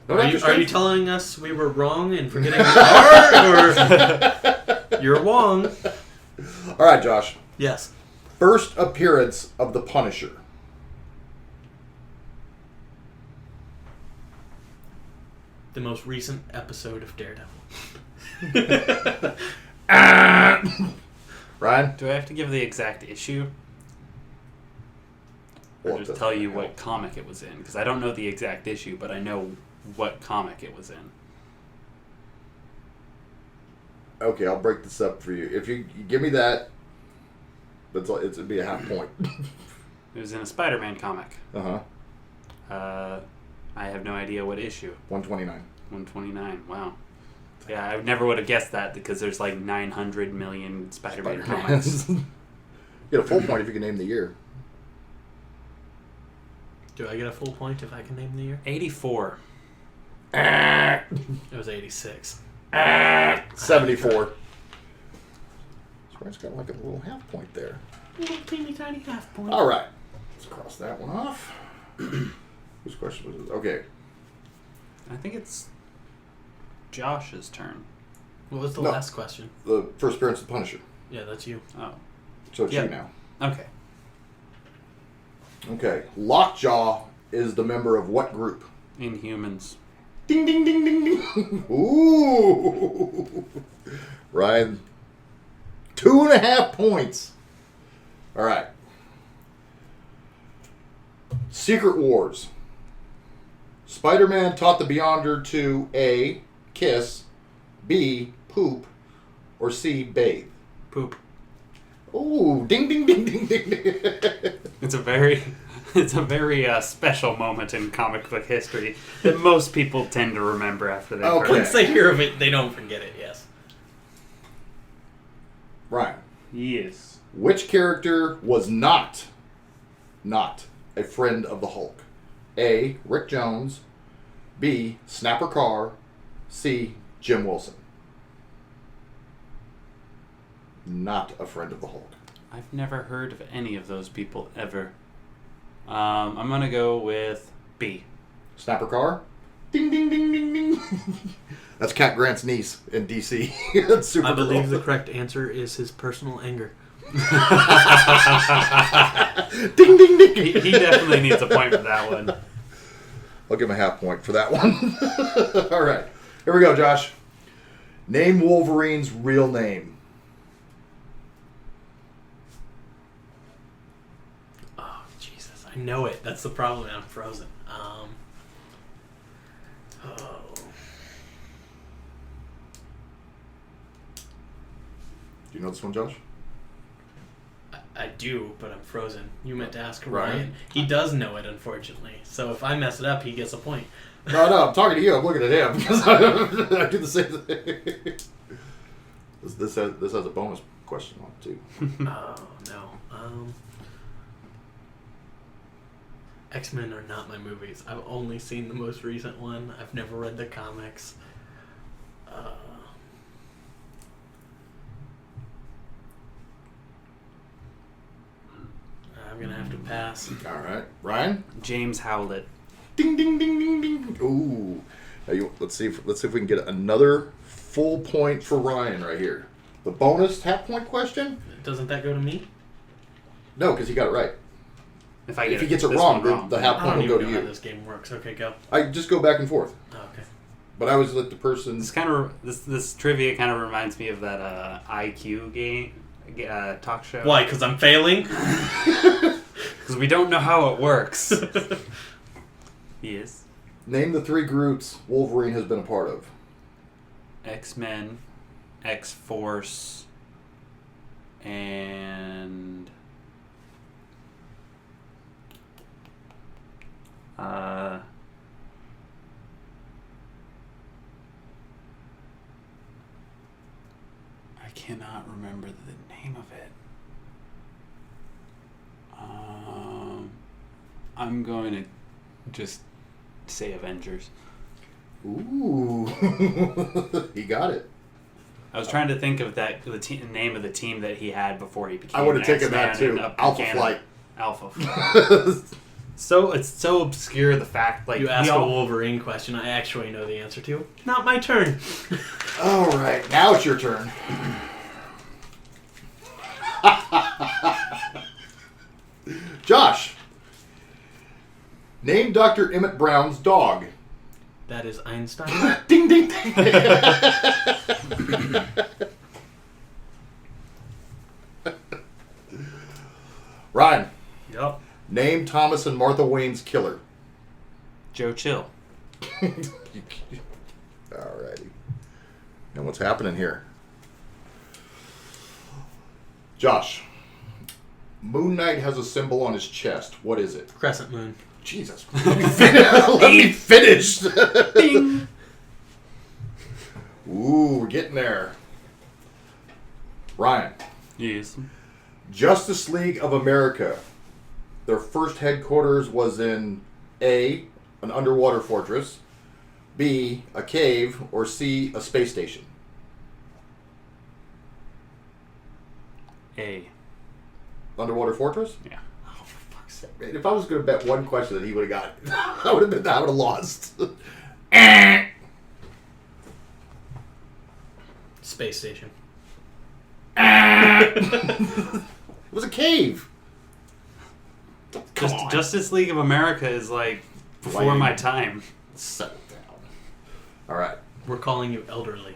Are you telling us we were wrong and forgetting the R, or you're Wong? All right, Josh. Yes. First appearance of the Punisher. The most recent episode of Daredevil. Ryan? Do I have to give the exact issue? Or Well, just tell you what comic it was in? Because I don't know the exact issue, but I know what comic it was in. Okay, I'll break this up for you. If you give me that, it'd be a half point. It was in a Spider-Man comic. Uh-huh. I have no idea what issue. 129. 129. Wow. Yeah, I never would have guessed that because there's like 900 million Spider-Man comics. You get a full point if you can name the year. Do I get a full point if I can name the year? 84. It was 86. 74. It's got like a little half point there. Little teeny tiny half point. All right. Let's cross that one off. Whose question was it? Okay. I think it's Josh's turn. What was the No. last question? The first appearance of the Punisher. Yeah, that's you. Oh. So it's Yep. you now. Okay. Okay. Lockjaw is the member of what group? Inhumans. Ding, ding, ding, ding, ding. Ooh. Ryan, 2.5 points. All right. Secret Wars. Spider-Man taught the Beyonder to A, kiss, B, poop, or C, bathe. Poop. Ooh, ding, ding, ding, ding, ding, ding. It's a very special moment in comic book history that most people tend to remember after they've Okay. heard Once they hear of it, they don't forget it, yes. Ryan, Yes. which character was not a friend of the Hulk? A, Rick Jones, B, Snapper Carr, C, Jim Wilson. Not a friend of the Hulk. I've never heard of any of those people ever. I'm gonna go with B. Snapper Carr? Ding, ding, ding, ding, ding. That's Cat Grant's niece in DC. That's Supergirl. I believe the correct answer is his personal anger. Ding, ding, ding. He definitely needs a point for that one. I'll give him a half point for that one. All right. Here we go, Josh. Name Wolverine's real name. Oh, Jesus. I know it. That's the problem. I'm frozen. Do you know this one, Josh? I do, but I'm frozen. You meant to ask Ryan? Ryan. He does know it, unfortunately. So if I mess it up, he gets a point. No, I'm talking to you. I'm looking at him because I do the same thing. This has a bonus question on it, too. Oh, no. X-Men are not my movies. I've only seen the most recent one. I've never read the comics. I'm going to have to pass. All right. Ryan? James Howlett. Ding, ding, ding, ding, ding. Ooh. Now let's see if we can get another full point for Ryan right here. The bonus half-point question? Doesn't that go to me? No, because he got it right. If he gets it this wrong, one the I half point don't will go even to know how you. this game works. Okay, go. I just go back and forth. Oh, okay. But I was like the person. This trivia kind of reminds me of that IQ game talk show. Why? Because I'm failing? Because we don't know how it works. Yes. Name the 3 groups Wolverine has been a part of. X-Men, X-Force, and I cannot remember the name of it. I'm going to just say Avengers. Ooh. He got it. I was trying to think of the name of the team that he had before he became. I would have an taken that X-Man too. up in Alpha Canada. Flight. Alpha Flight. So it's so obscure the fact like You asked a Wolverine question I actually know the answer to. Not my turn. All right. Now it's your turn. Josh. Name Dr. Emmett Brown's dog. That is Einstein. Ding, ding, ding. Ryan, Yup. name Thomas and Martha Wayne's killer. Joe Chill. Alrighty. Now what's happening here? Josh, Moon Knight has a symbol on his chest. What is it? Crescent Moon. Jesus. Let me finish. Ding. Ooh, we're getting there. Ryan, Yes. Justice League of America. Their first headquarters was in A, an underwater fortress, B, a cave, or C, a space station. A. Underwater fortress? Yeah. Oh, for fuck's sake, man. If I was going to bet one question that he would have got, I would have lost. Space Station. It was a cave. Come on. Justice League of America is like before Lame. my time. Settle down. All right. We're calling you elderly.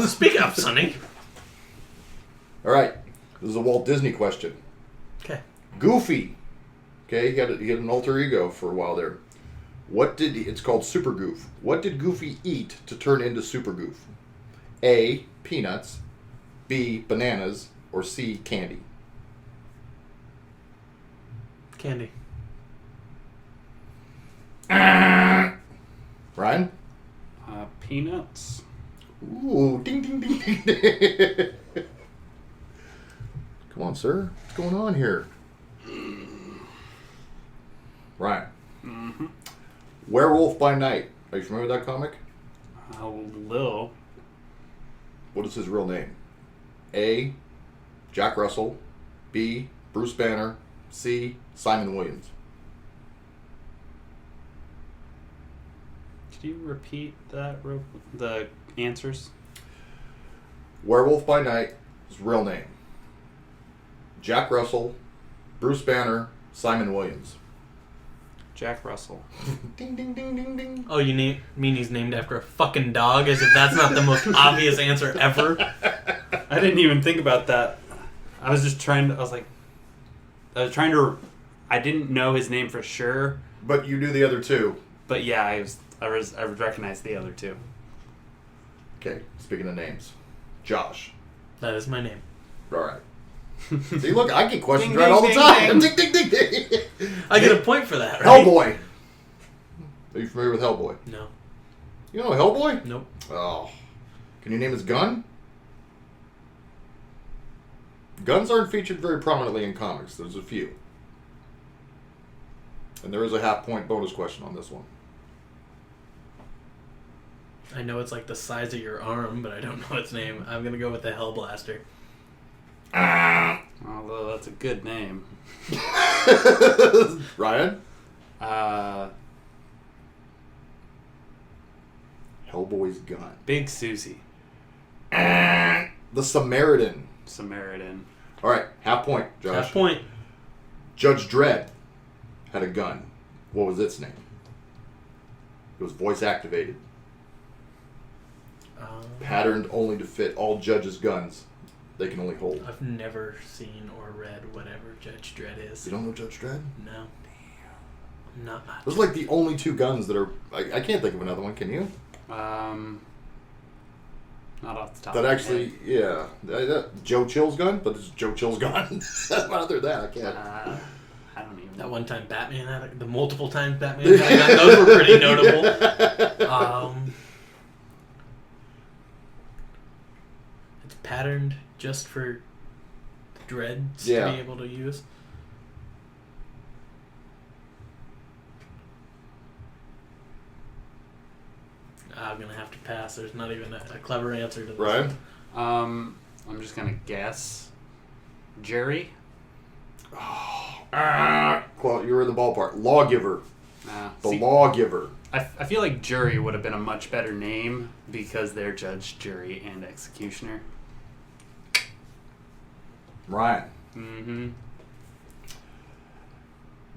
Speak up, Sonny. All right. This is a Walt Disney question. Okay. Goofy. Okay, he had an alter ego for a while there. It's called Super Goof. What did Goofy eat to turn into Super Goof? A, peanuts. B, bananas. Or C, candy. Candy. Ryan? Peanuts. Ooh, ding, ding, ding, ding. Come on, sir. What's going on here? Ryan. Mm-hmm. Werewolf by Night. Are you familiar with that comic? A little. What is his real name? A, Jack Russell. B, Bruce Banner. C, Simon Williams. Could you repeat that? The answers? Werewolf by Night, his real name. Jack Russell, Bruce Banner, Simon Williams. Jack Russell. Ding, ding, ding, ding, ding. Oh, you mean he's named after a fucking dog? As if that's not the most obvious answer ever. I didn't even think about that. I was trying to. I didn't know his name for sure. But you knew the other two. But yeah, I would recognize the other two. Okay, speaking of names. Josh. That is my name. All right. See, look, I get questions Ding, right ding, all the ding, time. ding. Ding, ding, ding, ding. I get a point for that, right? Hellboy. Are you familiar with Hellboy? No. You know Hellboy? Nope. Oh. Can you name his gun? Guns aren't featured very prominently in comics. There's a few. And there is a half-point bonus question on this one. I know it's like the size of your arm, but I don't know its name. I'm gonna go with the Hellblaster. Although that's a good name. Ryan? Hellboy's gun. Big Susie. The Samaritan. Samaritan. All right, half point, Josh. Half point. Judge Dredd had a gun. What was its name? It was voice activated. Patterned only to fit all judges' guns they can only hold. I've never seen or read whatever Judge Dredd is. You don't know Judge Dredd? No. Damn. Not much. Those are like the only two guns that are... I can't think of another one, can you? Not off the top That of my actually, head. yeah. Joe Chill's gun, but it's Joe Chill's gun. Other than that, I can't. I don't even That know. one time Batman had the multiple times Batman had a gun, those were pretty notable. It's patterned just for Dreads to Yeah. be able to use. I'm gonna have to pass. There's not even a clever answer to this. Ryan? I'm just gonna guess. Jerry. Well, you were in the ballpark. Lawgiver. The See, Lawgiver. I feel like jury would have been a much better name because they're judge, jury, and executioner. Ryan. Mm-hmm.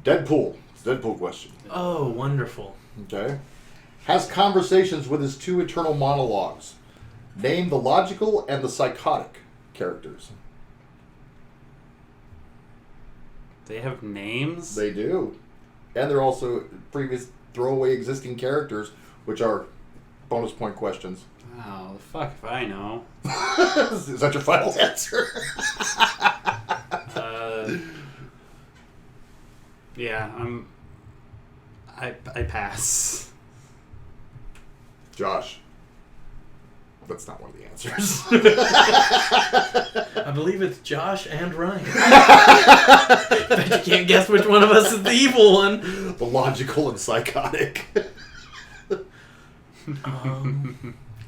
Deadpool. It's a Deadpool question. Oh, wonderful. Okay. Has conversations with his two eternal monologues. Name the logical and the psychotic characters. They have names? They do. And they're also previous throwaway existing characters, which are bonus point questions. Oh, the fuck if I know. Is that your final answer? Yeah, I pass. Josh. That's not one of the answers. I believe it's Josh and Ryan. Bet you can't guess which one of us is the evil one. The logical and psychotic.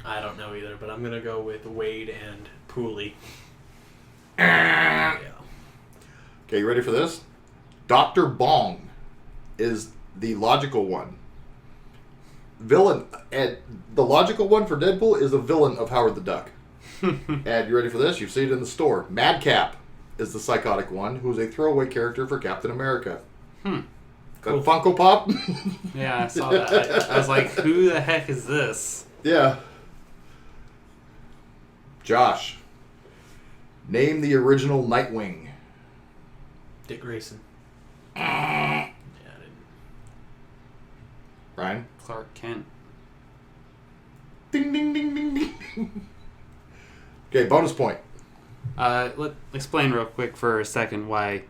I don't know either, but I'm going to go with Wade and Pooley. Okay, you ready for this? Dr. Bong is the logical one. Villain, and the logical one for Deadpool is the villain of Howard the Duck. And you ready for this? You see it in the store. Madcap is the psychotic one, who's a throwaway character for Captain America. Cool. Funko Pop? Yeah, I saw that. I was like, who the heck is this? Yeah. Josh, name the original Nightwing. Dick Grayson. Yeah, I didn't. Ryan? Clark Kent. Ding, ding, ding, ding, ding. Okay, bonus point. Let explain real quick for a second why.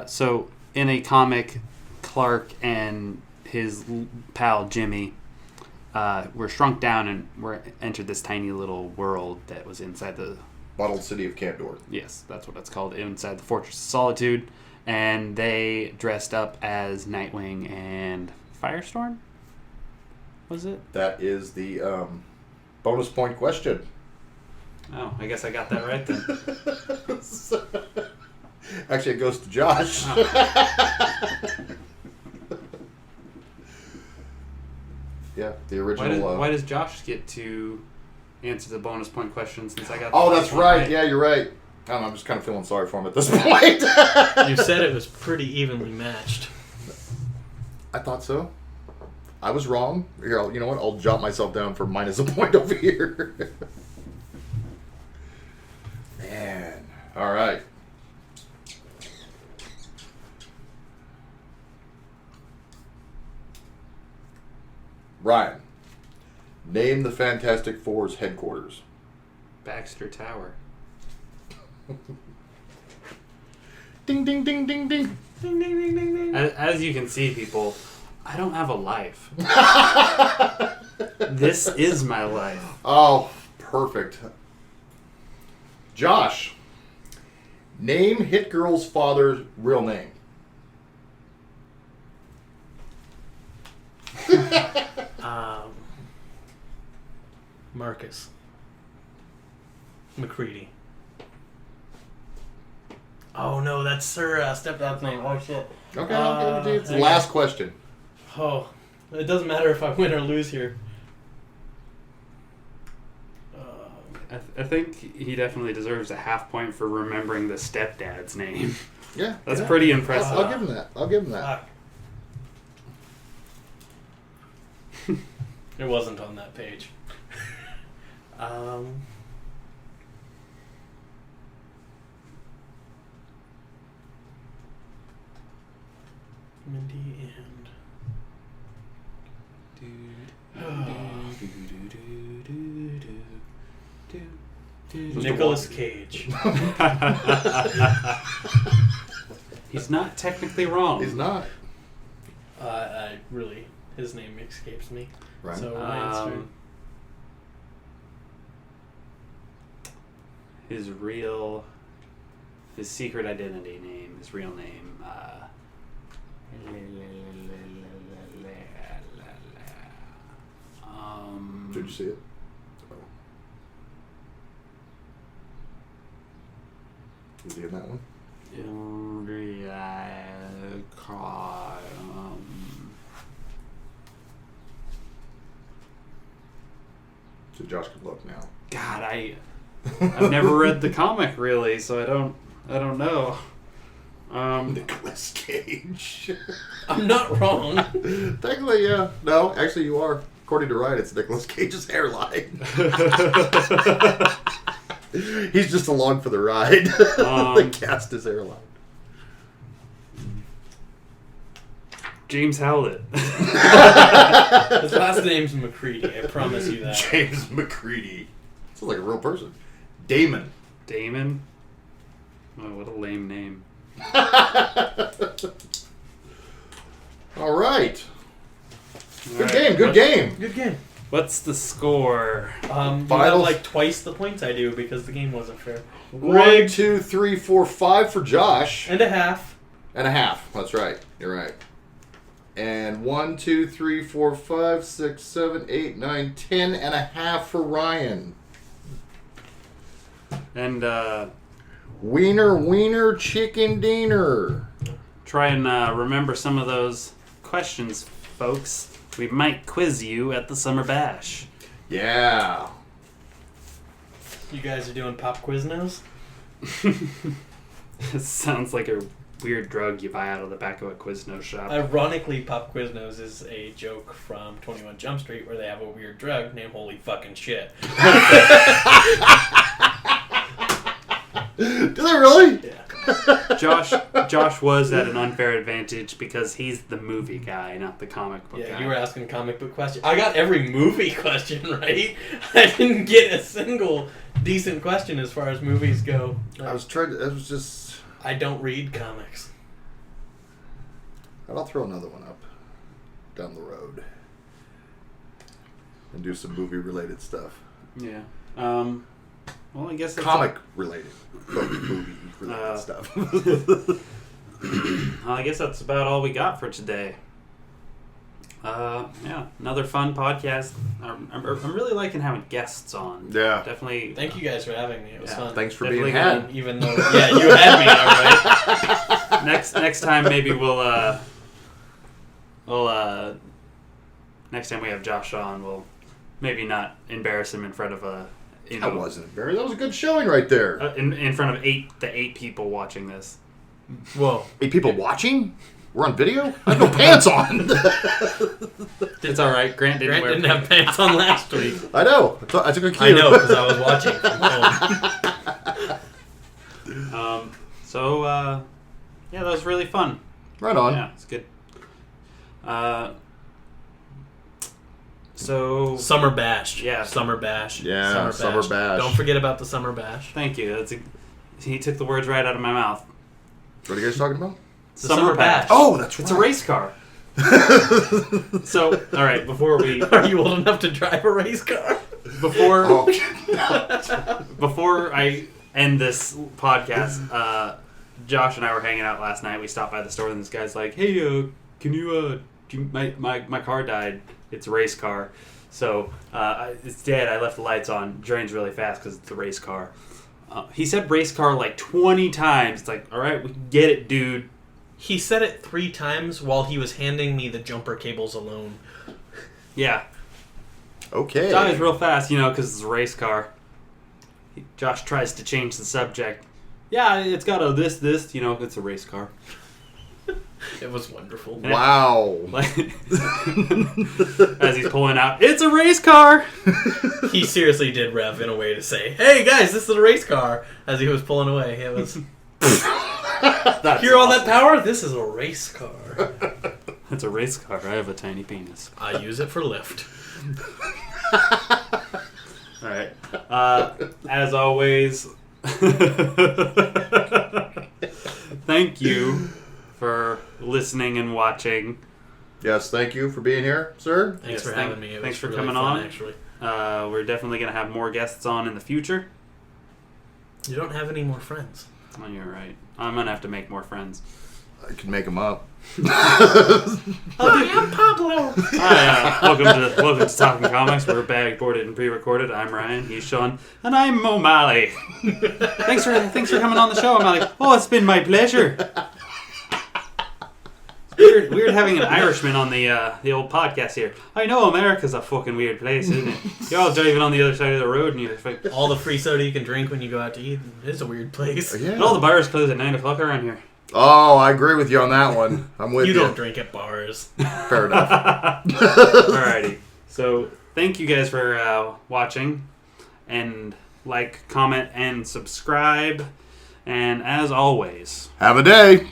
So in a comic, Clark and his pal Jimmy were shrunk down and were entered this tiny little world that was inside the. Bottled City of Candor. Yes, that's what it's called, inside the Fortress of Solitude, and they dressed up as Nightwing and Firestorm. Was it? That is the bonus point question. Oh, I guess I got that right then. Actually, it goes to Josh. Yeah, the original. Why does Josh get to answer the bonus point question since I got? Oh, that's right. Yeah, you're right. I don't know, I'm just kind of feeling sorry for him at this point. You said it was pretty evenly matched. I thought so. I was wrong. Here, you know what? I'll jot myself down for minus a point over here. Man. All right. Ryan, name the Fantastic Four's headquarters. Baxter Tower. Ding, ding, ding, ding, ding. Ding, ding, ding, ding, ding. As you can see, people, I don't have a life. This is my life. Oh, perfect. Josh, name Hit Girl's father's real name. Marcus McCready. Oh no, that's Sir Stepdad's name. Oh shit. Okay, I'll give it to you. It's the okay. last question. Oh, it doesn't matter if I win or lose here. I think he definitely deserves a half point for remembering the stepdad's name. Yeah. That's yeah. pretty impressive. I'll give him that. I'll give him that. It wasn't on that page. Mindy and Nicolas Cage. He's not technically wrong. He's not. I really, his name escapes me. Right. So my answer. His secret identity name, his real name. Did you see it? Oh. Is he in that one? So Josh can look now. God, I've never read the comic really, so I don't know. Nicolas Cage. I'm not wrong. Technically, yeah. No, actually, you are. According to Ryan, it's Nicolas Cage's hairline. He's just along for the ride. They cast his hairline. James Howlett. His last name's McCready. I promise you that. James McCready. Sounds like a real person. Damon. Damon? Oh, what a lame name. All right. Good All game. right. Good game. Good game. What's the score? You have Finals? like twice the points I do because the game wasn't fair. 1, 2, 3, 4, 5 for Josh. And a half. And a half. That's right. You're right. And 1, 2, 3, 4, 5, 6, 7, 8, 9, 10 and a half for Ryan. And Wiener, chicken dinner. try and remember some of those questions, folks. We might quiz you at the Summer Bash. Yeah. You guys are doing pop Quiznos? It sounds like a weird drug you buy out of the back of a Quiznos shop. Ironically, Pop Quiznos is a joke from 21 Jump Street where they have a weird drug named Holy Fucking Shit. Josh was at an unfair advantage because he's the movie guy, not the comic book guy. Yeah, you were asking comic book questions. I got every movie question right. I didn't get a single decent question as far as movies go. I I don't read comics. I'll throw another one up down the road and do some movie-related stuff. Yeah. Well, I guess that's Comic-related, but movie-related stuff. Well, I guess that's about all we got for today. Yeah, another fun podcast. I'm really liking having guests on. Yeah. Definitely. Thank you guys for having me. It was fun. Thanks for Definitely being had. Even though, yeah, you had me, all right. Next time, maybe we'll next time we have Josh on, we'll maybe not embarrass him in front of That wasn't very. That was a good showing right there. in front of eight people watching this. Whoa. 8 people watching? We're on video? I have no pants on. It's all right. Grant didn't have pants on last week. I know. I took a cue. I know, because I was watching from home. Yeah, that was really fun. Right on. Yeah, it's good. So Summer Bash. Yeah. Summer Bash. Yeah, Summer Bash. Don't forget about the Summer Bash. thank you. He took the words right out of my mouth. What are you guys talking about? The Summer Bash. Oh, that's right. It's a race car. So, all right, before Are you old enough to drive a race car? Oh. before I end this podcast, Josh and I were hanging out last night. We stopped by the store, and this guy's like, "Hey, my car died. It's a race car, so it's dead. I left the lights on. Drains really fast because it's a race car." He said race car like 20 times. It's like, all right, we get it, dude. He said it 3 times while he was handing me the jumper cables alone. Yeah. Okay. It's always real fast, because it's a race car. Josh tries to change the subject. Yeah, it's got a this, it's a race car. It was wonderful. Wow. As he's pulling out, it's a race car! He seriously did rev in a way to say, "Hey guys, this is a race car," as he was pulling away. It was... Hear all that power? This is a race car. It's a race car. I have a tiny penis. I use it for lift. Alright. As always, thank you for listening and watching. Yes, thank you for being here, sir. Thanks for having me. It Thanks was for really coming fun, on. Actually, We're definitely going to have more guests on in the future. you don't have any more friends. Oh, you're right. I'm going to have to make more friends. I could make them up. Hi, I'm Pablo. Hi, welcome to Talking Comics. We're backboarded and pre-recorded. I'm Ryan. He's Sean, and I'm O'Malley. Thanks for coming on the show, O'Malley. Oh, it's been my pleasure. It's weird having an Irishman on the old podcast here. I know America's a fucking weird place, isn't it? You're all driving on the other side of the road, and you're like, All the free soda you can drink when you go out to eat. It's a weird place. Yeah. and all the bars close at 9 o'clock around here. Oh, I agree with you on that one. I'm with you. You don't drink at bars. Fair enough. Alrighty. So thank you guys for watching, and like, comment, and subscribe. And as always, Have a day.